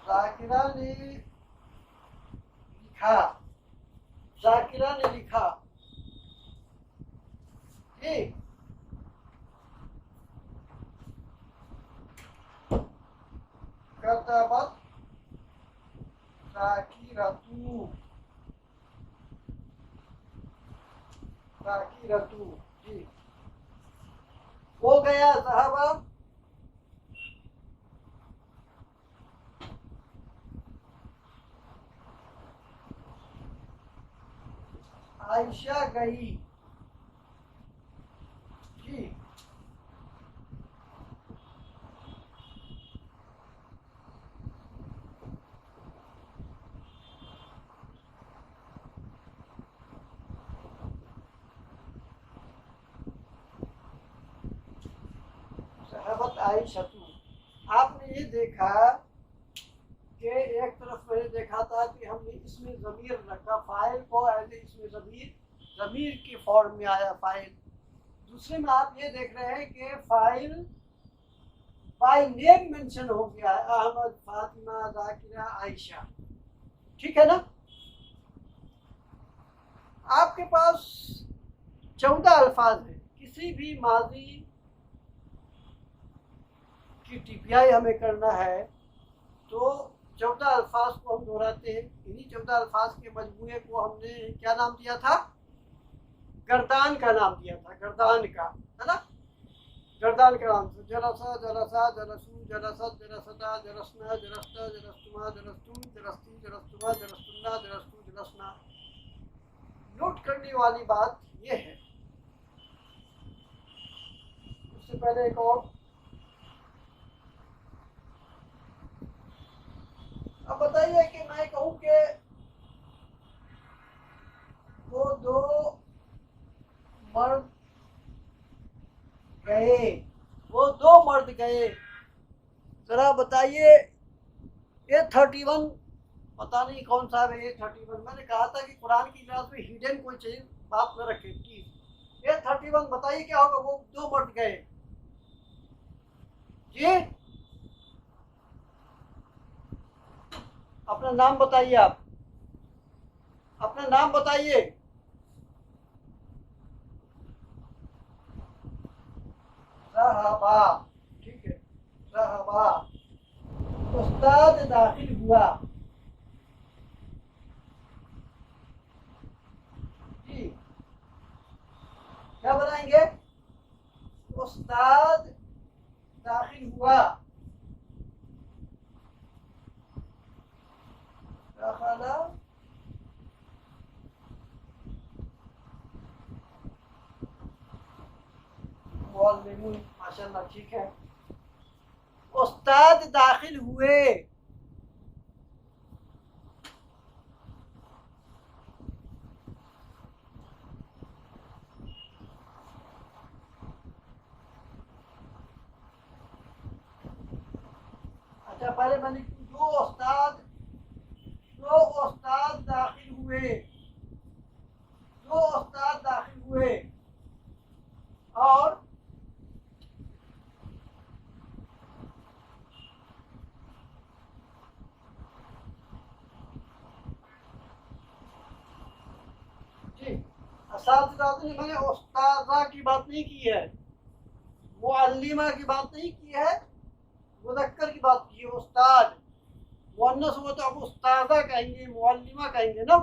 जाकिरा ने लिखा, जाकिरा ने लिखा ठीक। कतबत जाकिरतु, जाकिरतु जी, हो गया साहबा। आयशा गई जी, साहबत आयशतु। आपने ये देखा कि एक तरफ मैंने देखा था कि हमने इसमें ज़मीर रखा, फाइल को एज इसमें ज़मीर के फॉर्म में आया फाइल। दूसरे में आप ये देख रहे हैं कि फाइल बाय नेम मेंशन हो गया है, अहमद, फातिमा, जाकिरा, आयशा, ठीक है ना। आपके पास 14 अल्फाज है, किसी भी माजी की टीपीआई हमें करना है तो 14 अल्फाज को हम दोहराते हैं। इन्हीं 14 अल्फाज के मजमूए को हमने क्या नाम दिया था? गर्दान का नाम दिया था, गर्दान का, है ना, गर्दान का नाम। जलसा, जलसा, जलसू, जलसत, जलसता, जलसना, जलस्ता, जलस्तुमा, जलस्तुम, जलस्ती, जलस्तुमा, जलस्तुन्ना, जलस्तु, जलसना। नोट करने वाली बात यह है, उससे पहले एक और, अब बताइए कि मैं कहूं कि वो दो मर्द गए, वो दो मर्द गए, जरा बताइए A31, पता नहीं कौन सा है A31। मैंने कहा था कि कुरान की क्लास में हिडन कोई चीज बात न रखे प्लीज। A31 बताइए क्या होगा? वो दो मर्द गए जी, अपना नाम बताइए, आप अपना नाम बताइए। रहबा, ठीक है, रहबा। उस्ताद दाखिल हुआ जी, क्या बनाएंगे? उस्ताद दाखिल हुआ, दखला मुअल्लिमुन, माशाल्लाह, ठीक है। उस्ताद दाखिल हुए, अच्छा पहले मैंने दो उस्ताद दाखिल हुए, दो उस्ताद दाखिल हुए, असातिज़ातुन मैंने उस्ताज़ा की बात नहीं की है, मुअल्लिमा की बात नहीं की है, मुज़क्कर की बात की है। उस्ताद मुअन्नस हो तो अब उस्ताज़ा कहेंगे, मुअल्लिमा कहेंगे ना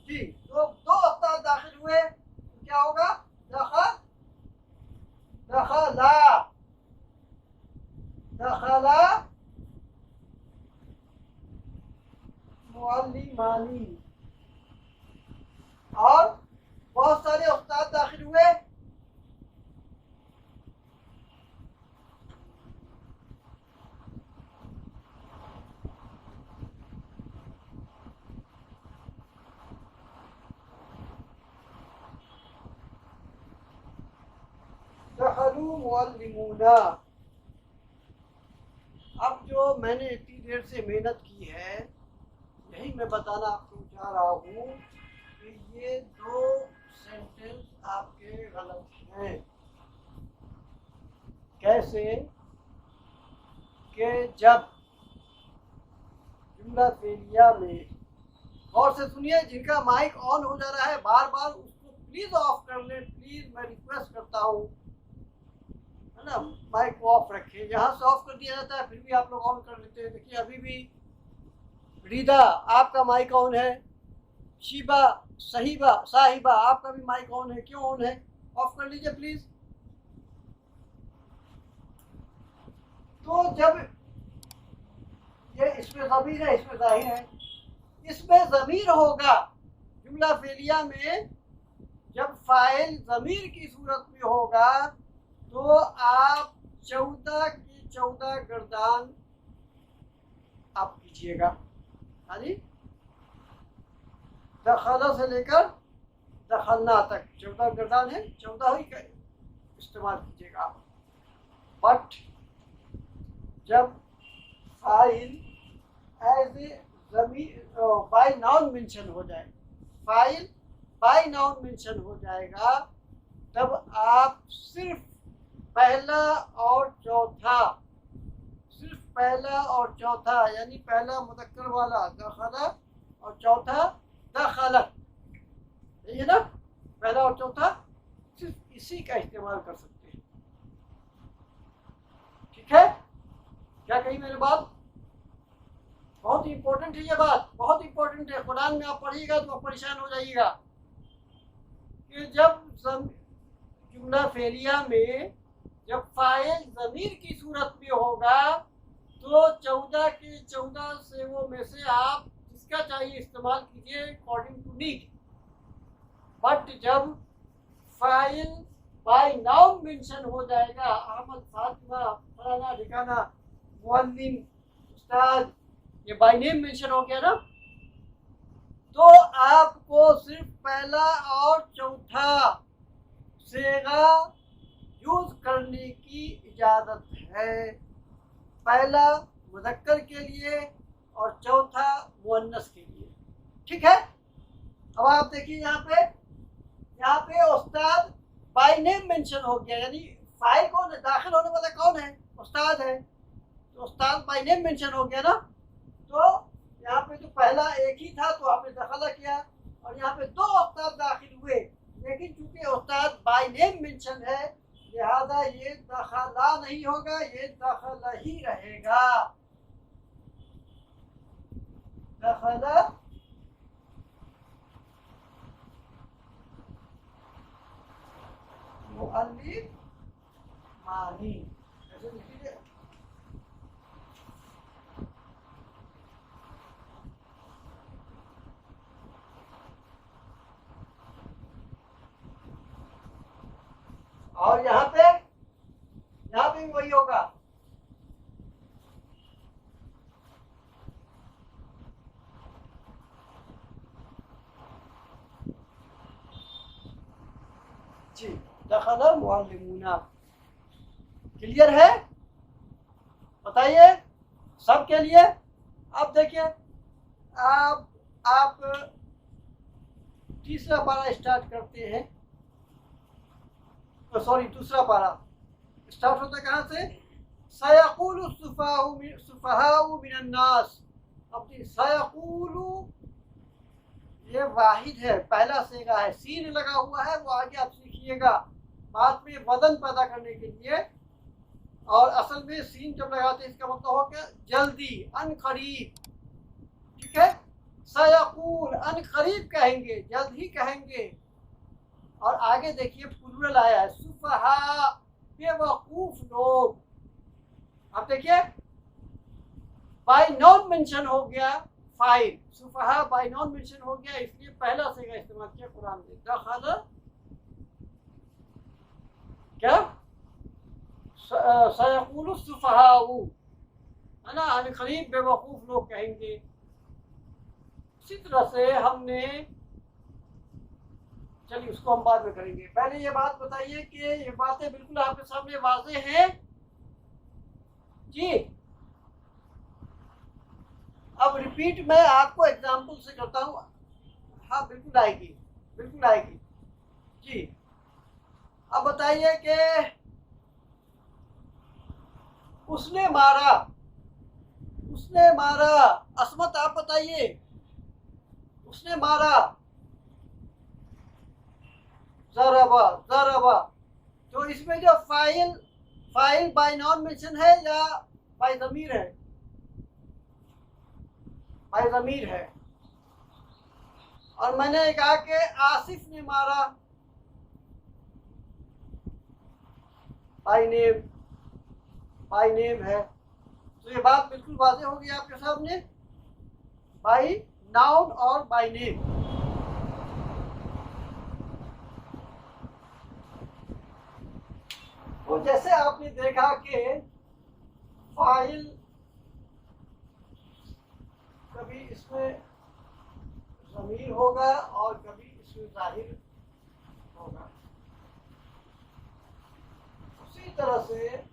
जी। तो दो उस्ताद दाखिल हुए, क्या होगा? दखला दखला मुअल्लिमानी। और बहुत सारे उस्ताद दाखिल हुए, दखलू मुअल्लिमूना। अब जो मैंने इतनी देर से मेहनत की है, यही मैं बताना आपको चाह रहा हूँ कि ये दो सेंटेंस आपके गलत हैं। कैसे? कि जब जुमला फेलिया में, गौर से सुनिए, जिनका माइक ऑन हो जा रहा है बार बार उसको प्लीज ऑफ कर ले, प्लीज मैं रिक्वेस्ट करता हूँ, है ना, माइक को ऑफ रखें। यहाँ से ऑफ कर दिया जाता है, फिर भी आप लोग ऑन कर लेते हैं। देखिए अभी भी रिदा आपका माइक ऑन है, शिबा साहिबा आपका भी माइक ऑन है। क्यों ऑन है? ऑफ कर लीजिए प्लीज। तो जब ये इसमें ज़मीर है, इसमें ज़ाहिर है, इसमें ज़मीर होगा जुमला फेलिया में। जब फाइल ज़मीर की सूरत में होगा तो आप 14 की 14 गर्दान आप कीजिएगा। हाँ जी, दखला से लेकर दखलना तक 14 गर्दान है, 14 ही का इस्तेमाल कीजिएगा आप। बट जब फाइल एज ए ज़मीर बाय नाउन मेंशन हो जाए, फाइल बाय नाउन मेंशन हो जाएगा, तब आप सिर्फ पहला और चौथा, सिर्फ पहला और चौथा, यानी पहला मुज़क्कर वाला दखला और चौथा दखलत, ये ना, पहला और चौथा सिर्फ इसी का इस्तेमाल कर सकते हैं। ठीक है? क्या कही मैंने बात? बहुत इंपॉर्टेंट है ये बात, बहुत इंपॉर्टेंट है। कुरान में आप पढ़िएगा तो आप परेशान हो जाइएगा कि जब जुमला फेलिया में जब फाइल ज़मीर की सूरत में होगा तो 14 की 14 से वो में से आप जिसका चाहिए इस्तेमाल कीजिए अकॉर्डिंग टू नीड। बट जब फाइल बाय नाउन मेंशन हो जाएगा, अहमद, फातिमा, फलाना ठिकाना, मुअल्लिम, उस्ताद, ये बाय नेम मेंशन हो गया ना, तो आपको सिर्फ पहला और चौथा सेगा यूज करने की इजाजत है। पहला मुज़क्कर के लिए और चौथा मुअन्नस के लिए। ठीक है? अब आप देखिए यहाँ पे उस्ताद बाय नेम मेंशन हो गया, यानी फाइल कौन है, दाखिल होने वाला कौन है? उस्ताद है। तो उस्ताद बाय नेम मेंशन हो गया ना, तो यहाँ पे तो पहला एक ही था तो आपने दखला किया, और यहाँ पे दो उस्ताद दाखिल हुए, लेकिन चूंकि उस्ताद बाय नेम मेंशन है लिहाजा ये दखला नहीं होगा, ये दखला ही रहेगा। दखला मुअल्लिम मानी, ऐसे लिख लीजिए। और यहाँ पे भी वही होगा। जी, दखला मुअल्लिमूना। क्लियर है? बताइए सबके लिए। अब देखिए, आप तीसरा पारा स्टार्ट करते हैं, सॉरी दूसरा पारा स्टार्ट होता है कहाँ से? सयक़ूलु सुफ़हाउ मिनन्नास। अब सयक़ूलु ये वाहिद है, पहला सेगा है, सीन लगा हुआ है, वो आगे आप सीखिएगा बाद में वजन पैदा करने के लिए। और असल में सीन जब लगाते हैं इसका मतलब हो क्या, जल्दी, अनकरीब, ठीक है। सयकूल, अनकरीब कहेंगे, जल्द ही कहेंगे। और आगे देखिए प्लूरल आया है, सुफहा, बेवकूफ लोग। अब देखिए बाय नॉन मेंशन हो गया फाइल, सुफहा बाय नॉन मेंशन हो गया, इसलिए पहला से का इस्तेमाल किया कुरान में। दखल क्या, सयकूल सुफहाउ, है ना, अनकरीब बेवकूफ लोग कहेंगे। इसी तरह से हमने, चलिए उसको हम बाद में करेंगे, पहले ये बात बताइए कि ये बातें बिल्कुल आपके सामने वाज़े हैं जी। अब रिपीट मैं आपको एग्जाम्पल से करता हूँ। हाँ बिल्कुल आएगी, बिल्कुल आएगी जी। अब बताइए कि उसने मारा, उसने मारा, असमत आप बताइए, उसने मारा, ज़रबा, ज़रबा। तो इसमें जो file, file by non mention है या बाय ज़मीर है, बाय ज़मीर है। और मैंने कहा कि आसिफ ने मारा, बाय नेम, बाय नेम है। तो ये बात बिल्कुल वाज़ेह होगी आपके सामने, बाय नाउन और बाय नेम। तो जैसे आपने देखा कि फाइल कभी इसमें ज़मीर होगा और कभी इसमें ज़ाहिर होगा, उसी तरह से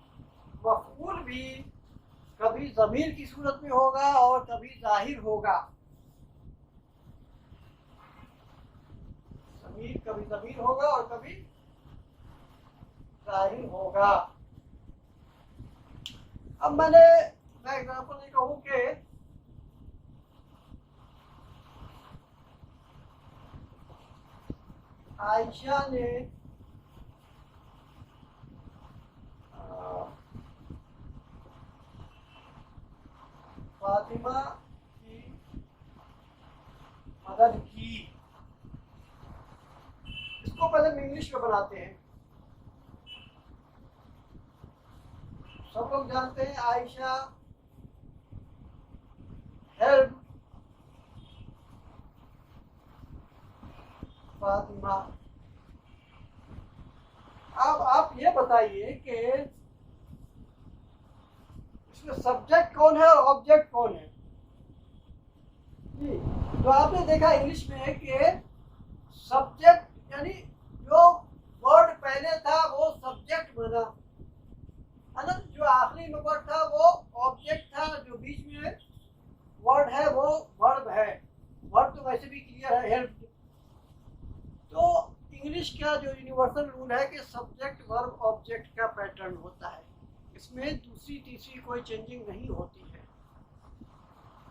मफ़ऊल भी कभी ज़मीर की सूरत में होगा और कभी ज़ाहिर होगा। ज़मीर कभी ज़मीर होगा और कभी ज़ाहिर होगा। अब मैं एग्जाम्पल ये कहूँ कि आयशा ने फातिमा की मदद की। इसको पहले हम इंग्लिश में बनाते हैं। सब लोग जानते हैं आयशा हेल्प फातिमा। अब आप ये बताइए कि इसमें सब्जेक्ट कौन है और ऑब्जेक्ट कौन है जी। तो आपने देखा इंग्लिश में कि सब्जेक्ट यानी जो वर्ड पहले था वो सब्जेक्ट बना, है ना, जो आखिरी में वर्ड था वो ऑब्जेक्ट था, जो बीच में वर्ड है वो वर्ब है। वर्ब तो वैसे भी क्लियर है, हेल्प। तो इंग्लिश का जो यूनिवर्सल रूल है कि सब्जेक्ट वर्ब ऑब्जेक्ट का पैटर्न होता है, इसमें दूसरी तीसरी कोई चेंजिंग नहीं होती है।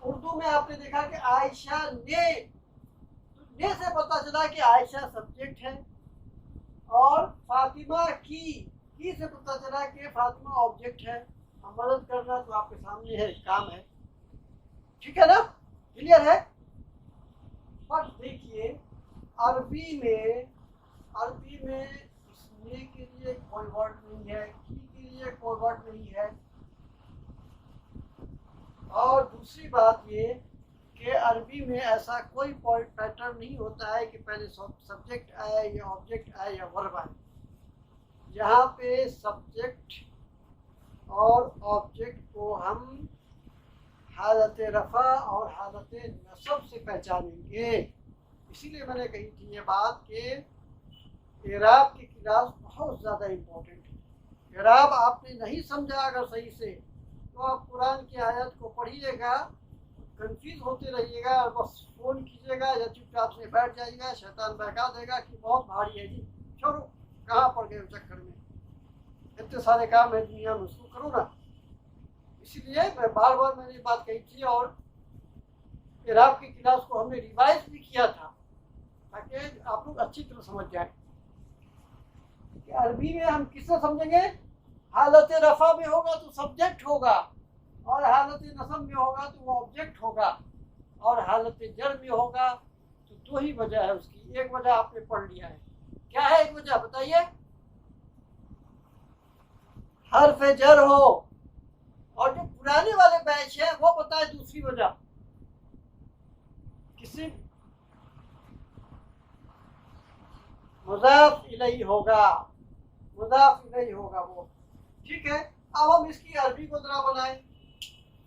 उर्दू में आपने देखा कि आयशा ने, तो ने से पता चला कि आयशा सब्जेक्ट है, और फातिमा की से पता चला कि फातिमा ऑब्जेक्ट है। अब मदद करना तो आपके सामने है, काम है, ठीक है ना, क्लियर है। बट देखिए अरबी में इसने के लिए कोई वर्ड नहीं है, की के लिए कोई वर्ड नहीं है। और दूसरी बात ये कि अरबी में ऐसा कोई पैटर्न नहीं होता है कि पहले सब्जेक्ट आए या ऑब्जेक्ट आए या वर्ब आए। यहाँ पे सब्जेक्ट और ऑब्जेक्ट को हम हालत रफ़ा और हालत नस्ब से पहचानेंगे। इसीलिए मैंने कही थी ये बात कि इराब की क्लास बहुत ज़्यादा इम्पोर्टेंट है। इराब आपने नहीं समझा अगर सही से, तो आप कुरान की आयत को पढ़िएगा, कंफ्यूज होते रहिएगा, और बस फ़ोन कीजिएगा या चुपचाप से बैठ जाइएगा, शैतान बहका देगा कि बहुत भारी है जी, छोड़ो कहाँ पड़ गए चक्कर में, इतने सारे काम है दुनिया में, उसको करो ना। इसीलिए मैं बार बार मैंने बात कही थी, और इराब की क्लास को हमने रिवाइज भी किया था। ताकि आप लोग अच्छी तरह समझ जाए कि अरबी में हम किससे समझेंगे। हालत रफा में होगा तो सब्जेक्ट होगा, और हालत नसब में होगा तो वो ऑब्जेक्ट होगा, और हालत जर में होगा तो दो ही वजह है उसकी। एक वजह आपने पढ़ लिया है, क्या है एक वजह बताइए। हर्फ जर हो, और जो पुराने वाले बैच है वो बताए दूसरी वजह। किसी मुज़ाफ इलैहि होगा, मुज़ाफ इलैहि होगा वो। ठीक है, अब हम इसकी अरबी को जरा बनाएं।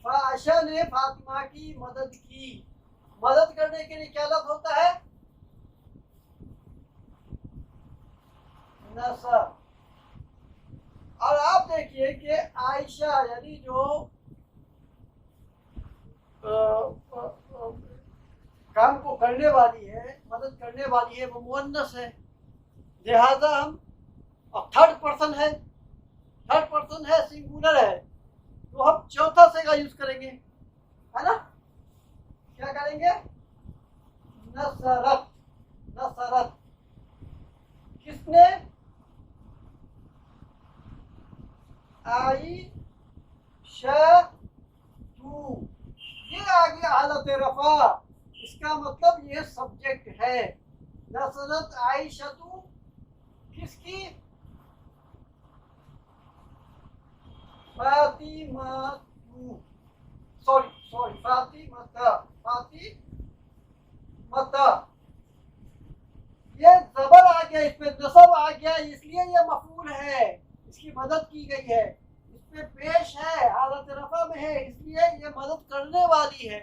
आयशा ने फातिमा की मदद की। मदद करने के लिए क्या लफ्ज़ होता है? नसब। और आप देखिए कि आयशा यानी जो काम को करने वाली है, मदद करने वाली है, वो मुअन्नस है, लिहाजा हम, और थर्ड पर्सन है, थर्ड पर्सन है, सिंगुलर है, तो हम चौथा से का यूज करेंगे, है ना। क्या करेंगे? नसरत। नसरत किसने? आयशतु। ये आ गया हालत रफा। इसका मतलब ये सब्जेक्ट है। नसरत आयशतु किसकी? फातिमातु। Sorry sorry, फातिमता। फातिमता, ये जबर आ गया, इसमें नसब आ गया, इसलिए ये मफूल है, इसकी मदद की गई है। इसमें पेश है, हालत रफा में है, इसलिए ये मदद करने वाली है।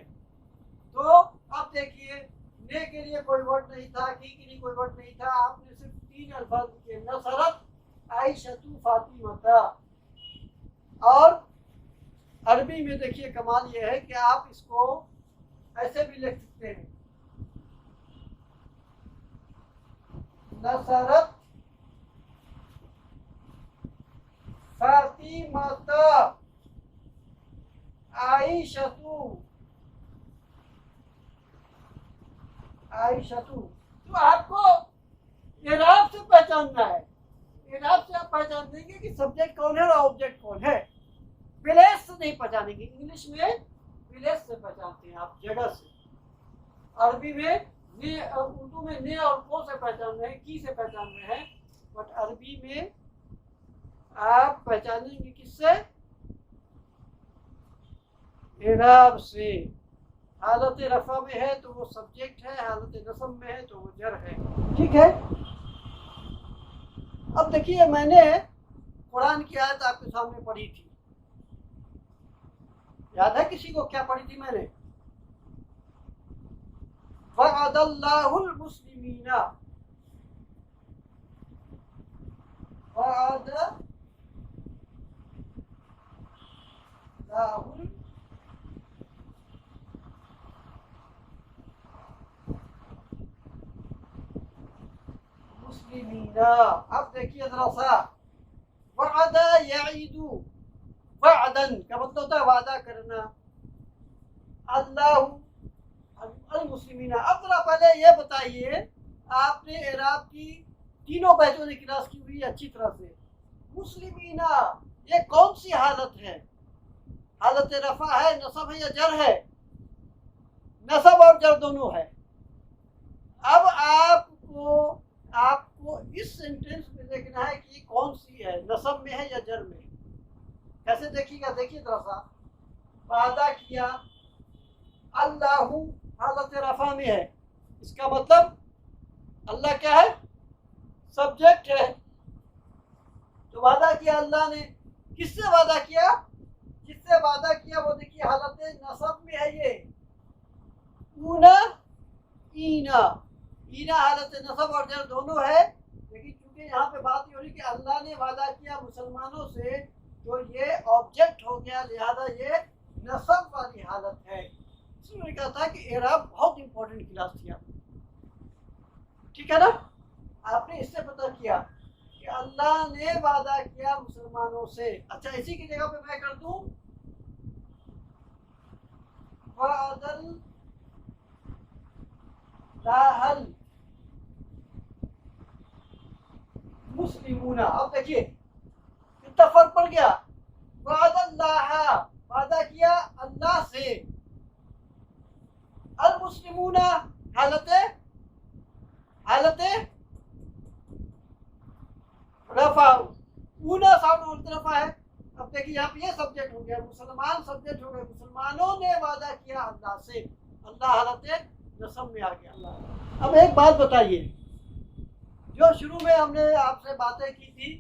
तो अब देखिए, ने के लिए कोई वर्ड नहीं था, की के लिए कोई वर्ड नहीं था, आपने सिर्फ तीन अल्फाज लिखे, नसरत आयशतु फातिमता। और अरबी में देखिए कमाल ये है कि आप इसको ऐसे भी लिख सकते हैं, नसरत फातिमता आयशतु। आयशतु तो आपको इराब से पहचानना है। इराब से आप पहचान देंगे कि सब्जेक्ट कौन है और ऑब्जेक्ट कौन है। प्लेस से नहीं पहचानेंगे। इंग्लिश में प्लेस से पहचानते हैं आप, जगह से। अरबी में ने, उर्दू में ने और को से पहचान रहे हैं, की से पहचान रहे हैं, बट अरबी में आप पहचानेंगे किससे? इराब से। हालत रफा में है तो वो सब्जेक्ट है, हालत नसब में है तो वो जर है। ठीक है, अब देखिए, मैंने कुरान की आयत आपके सामने पढ़ी थी, याद है किसी को क्या पढ़ी थी मैंने? वअदल्लाहुल मुस्लिमीना, वअदल्लाहुल मुस्लिमीना। अब देखिए जरा सा, वअदा यईदु, वअदन का मतलब होता है वादा करना, अल्लाहु अल मुस्लिमीना। अब जरा पहले ये बताइए, आपने इराब की तीनों बैचों ने क्लास की हुई अच्छी तरह से। मुस्लिमीना ये कौन सी हालत है? हालत रफा है, नसब है या जर है? नसब और जर दोनों है। अब आपको इस सेंटेंस में देखना है कि कौन सी है, नसब में है या जर में। कैसे देखिएगा? देखिए जरा सा, वादा किया, अल्लाहु हालत रफा में है, इसका मतलब अल्लाह क्या है? सब्जेक्ट है। तो वादा किया अल्लाह ने, किससे वादा किया? जिससे वादा किया वो देखिए हालत नसब में है। ये ऊना ईना, ईना हालत नसब और जर दोनों है, लेकिन चूंकि यहाँ पे बात ये हो रही कि अल्लाह ने वादा किया मुसलमानों से, तो ये ऑब्जेक्ट हो गया, लिहाजा ये नसब वाली हालत है। इसलिए कहा था कि इराब बहुत इंपॉर्टेंट क्लास थी आप, ठीक है ना। आपने इससे पता किया कि अल्लाह ने वादा किया मुसलमानों से। अच्छा, इसी की जगह पे मैं कर दूं वादल लाहल मुस्लिमूना। अब देखिए कितना फर्क पड़ गया। वादल्लाह, वादा किया अल्लाह से। अल मुस्लिमूना हालत रफा, ऊना साउंड रफा है। अब देखिए यहाँ पे ये सब्जेक्ट हो गया, मुसलमान सब्जेक्ट हो गए, मुसलमानों ने वादा किया अल्लाह से, अल्लाह हालत नसब में आ गया अल्लाह। अब एक बात बताइए, जो शुरू में हमने आपसे बातें की थी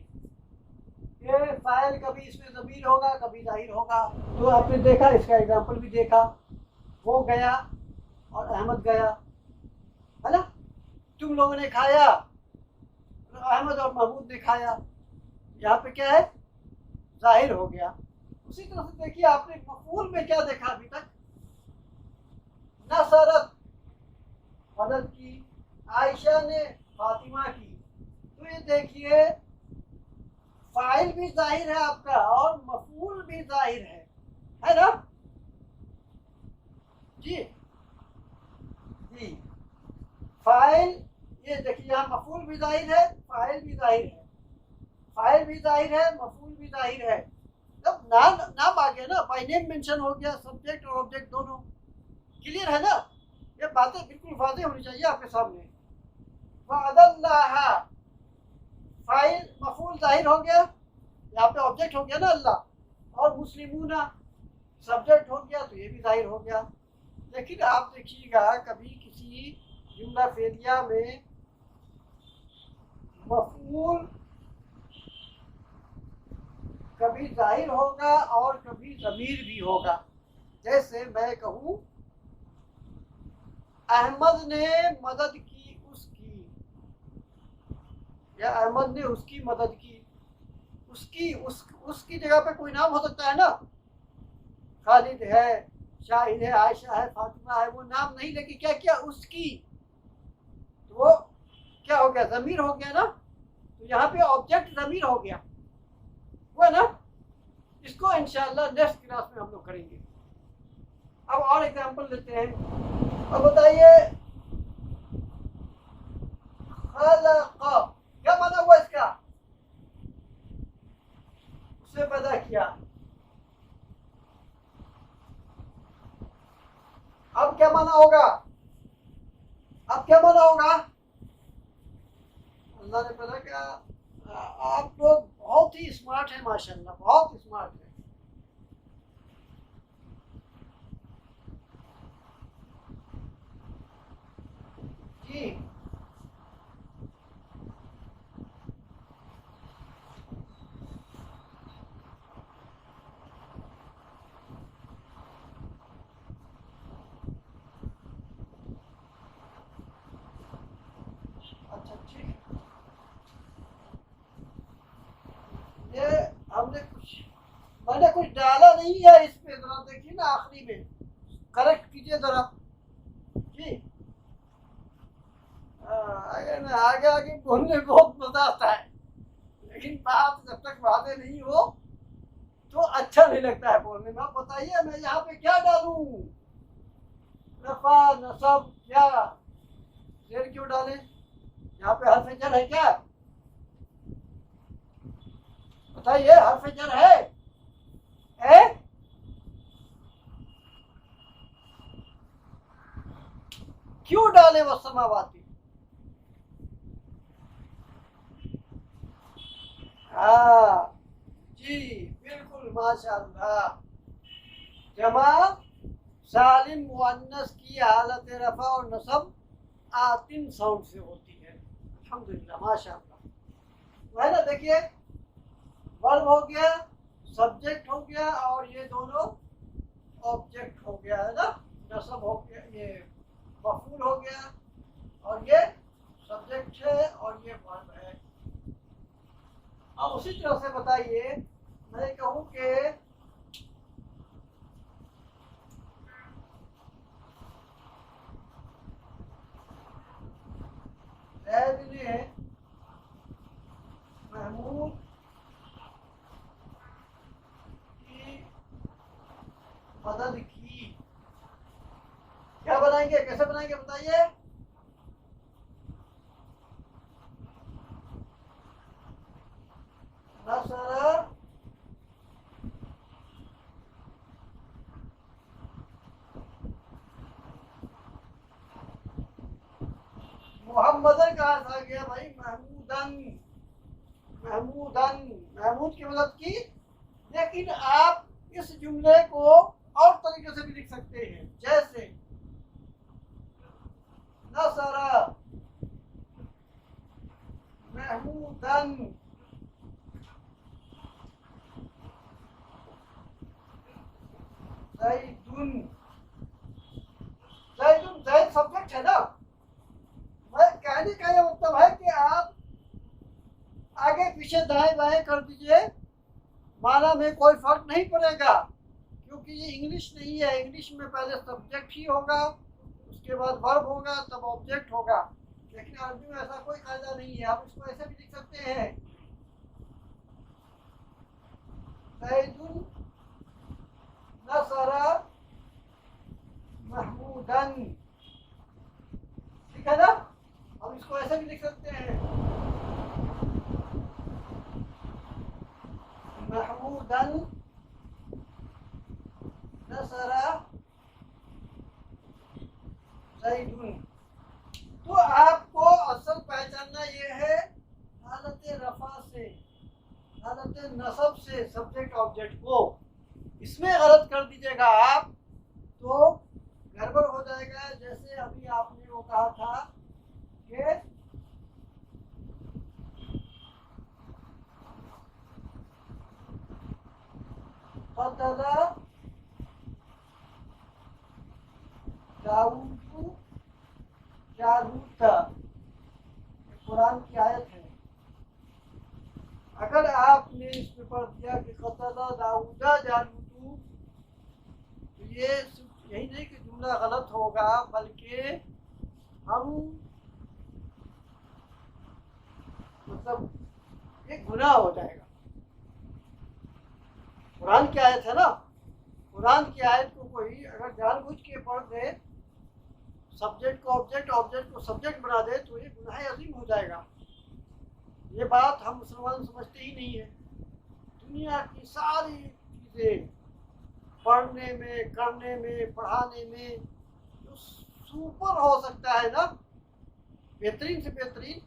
कि फाइल कभी इसमें ज़मीर होगा कभी ज़ाहिर होगा, तो आपने देखा, इसका एग्जाम्पल भी देखा। वो गया और अहमद गया, है ना। तुम लोगों ने खाया, अहमद और महमूद ने खाया। यहाँ पे क्या है, जाहिर हो गया। उसी तरह से देखिए आपने मफूल में क्या देखा अभी तक, नसरत मदद की, आयशा ने फातिमा की। तो ये देखिए फाइल भी जाहिर है आपका और मफूल भी जाहिर है ना जी। जी फाइल, ये देखिए यहाँ मफूल भी जाहिर है, फाइल भी जाहिर है, फाइल भी जाहिर है, मफूल भी जाहिर है। जब नाम आ गया ना, बाय नेम मेंशन हो गया, सब्जेक्ट और ऑब्जेक्ट दोनों क्लियर है ना। ये बातें बिल्कुल वाज़ेह होनी चाहिए आपके सामने। वादल्लाह, फाइल मफूल जाहिर हो गया, यहाँ पे ऑब्जेक्ट हो गया ना अल्लाह, और मुस्लिमूना सब्जेक्ट हो गया, तो ये भी जाहिर हो गया। लेकिन आप देखिएगा कभी किसी जुमला फेलिया में मफूल कभी जाहिर होगा और कभी ज़मीर भी होगा। जैसे मैं कहूँ अहमद ने मदद की उसकी, या अहमद ने उसकी मदद की। उसकी जगह पे कोई नाम हो सकता है ना, खालिद है, शाहिद है, आयशा है, फातिमा है, वो नाम नहीं, लेकिन क्या किया उसकी, तो वो क्या हो गया, ज़मीर हो गया ना। तो यहाँ पे ऑब्जेक्ट ज़मीर हो गया, हुआ ना। इसको इंशाअल्लाह नेक्स्ट क्लास में हम लोग करेंगे। अब और एग्जांपल लेते हैं। अब बताइए खलक़, क्या माना हुआ इसका, उसने पैदा किया। अब क्या माना होगा, अब क्या माना होगा, अल्लाह ने पैदा किया। आप लोग बहुत ही स्मार्ट हैं माशाल्लाह, बहुत स्मार्ट हैं। जी अच्छा ठीक है। ये मैंने कुछ डाला नहीं है इस पे, जरा देखिए ना आखिरी में, करेक्ट कीजिए जरा जी। आगे आगे बोलने में बहुत मजा आता है, लेकिन बात जब तक वादे नहीं हो तो अच्छा नहीं लगता है बोलने में। आप बताइए मैं यहाँ पे क्या डालूं, रफा नसब क्या, शेर क्यों डालें, यहाँ पे हर्फ जर है क्या, बताइए हर्फ जर है, है? क्यों डाले वो समावाती, हाँ जी बिल्कुल माशाअल्लाह। जमा सालिम मुअन्नस की हालत रफा और नसब आतिन साउंड से होती है, अल्हम्दुलिल्लाह माशाअल्लाह। है ना, देखिए वर्ब हो गया, सब्जेक्ट हो गया, और ये दोनों ऑब्जेक्ट हो गया, है ना। नसब हो गया, ये मफूल हो गया, और ये सब्जेक्ट है, और ये वर्ब है। अब उसी तरह से बताइए, मैं कहूँ कि जैद ने महमूद की मदद की, क्या बनाएंगे, कैसे बनाएंगे बताइए। अब मदर का अर्थ आ गया भाई महमूदन, महमूदन, महमूद की मदद की। लेकिन आप इस जुमले को और तरीके से भी लिख सकते हैं, जैसे नसरा महमूदन, जैदुन, जैदुन, जैद सब्जेक्ट है ना। मैं कहने का ये मतलब है कि आप आगे पीछे दाएं बाएं कर दीजिए, माना में कोई फर्क नहीं पड़ेगा, क्योंकि ये इंग्लिश नहीं है। इंग्लिश में पहले सब्जेक्ट ही होगा, उसके बाद वर्ब होगा, तब ऑब्जेक्ट होगा। लेकिन अरबी में ऐसा कोई कायदा नहीं है, आप इसको ऐसे भी लिख सकते हैं, जैदुन नसरा महमूदन, ठीक है ना। अब इसको ऐसे भी लिख सकते हैं, महमूदन नसरा जैदुन। तो आपको असल पहचानना ये है हालत रफा से, हालत नसब से सब्जेक्ट ऑब्जेक्ट को। इसमें गलत कर दीजिएगा आप तो गड़बड़ हो जाएगा। जैसे अभी आपने वो कहा था कि क़तला दाऊद जालूत, कुरान की आयत है। अगर आपने इसमें पढ़ दिया कि क़तला दाऊदा जालूत, तो ये यही नहीं कि जुमला गलत होगा, बल्कि हम मतलब एक गुनाह हो जाएगा। कुरान की आयत है ना, कुरान की आयत को कोई अगर जानबूझ के पढ़ दे, सब्जेक्ट को ऑब्जेक्ट, ऑब्जेक्ट को सब्जेक्ट बना दे, तो ये गुनाह अजीम हो जाएगा। ये बात हम मुसलमान समझते ही नहीं है। दुनिया की सारी चीज़ें पढ़ने में, करने में, पढ़ाने में जो सुपर हो सकता है ना, बेहतरीन से बेहतरीन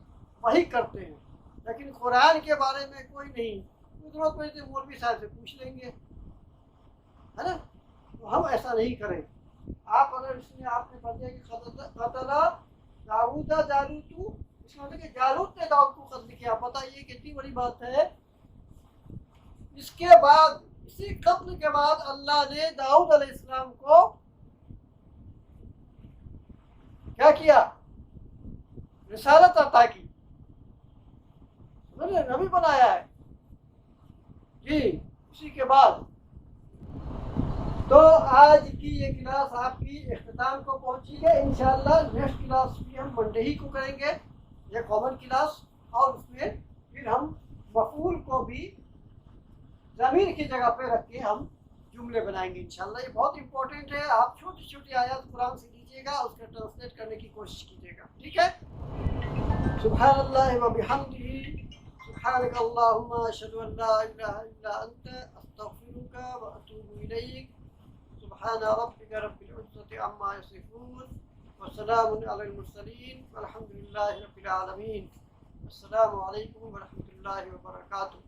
वही करते हैं। लेकिन कुरान के बारे में कोई नहीं, जरूरत पड़े तो मौलवी साहब से पूछ लेंगे, है ना। तो हम ऐसा नहीं करें। आप अगर इसमें आपने पढ़ दिया कि क़तला दाऊदा जालूतू, इसका मतलब कि जालूत ने दाऊद को कत्ल किया। बताइए कितनी बड़ी बात है। इसके बाद, इसी कत्ल के बाद अल्लाह ने दाऊद अलैहिस्सलाम को क्या किया? रिसालत अता की, नबी बनाया है जी। उसी के बाद तो आज की ये क्लास आपकी इख्तिताम को पहुंची है। इंशाअल्लाह नेक्स्ट क्लास भी हम मंडे ही को करेंगे, ये कॉमन क्लास, और उसमें फिर हम मफूल को भी ज़मीर की जगह पे रख के हम जुमले बनाएंगे इंशाअल्लाह। ये बहुत इंपॉर्टेंट है। आप छोटी छोटी आयत कुरान से लीजिएगा, उसका ट्रांसलेट करने की कोशिश कीजिएगा, ठीक है। सुब्हानल्लाह व बिहम्दिही, सुब्हानक अल्लाहुम्मा अशहदु अन ला इलाहा इल्ला अंता अस्तगफिरुका व अतूबु इलैक। सुब्हान रब्बिका रब्बिल इज्जति अम्मा यसिफून व सलामुन अलल मुरसलीन वल्हम्दुलिल्लाहि रब्बिल आलमीन। अस्सलामु अलैकुम व रहमतुल्लाहि व बरकातुहू।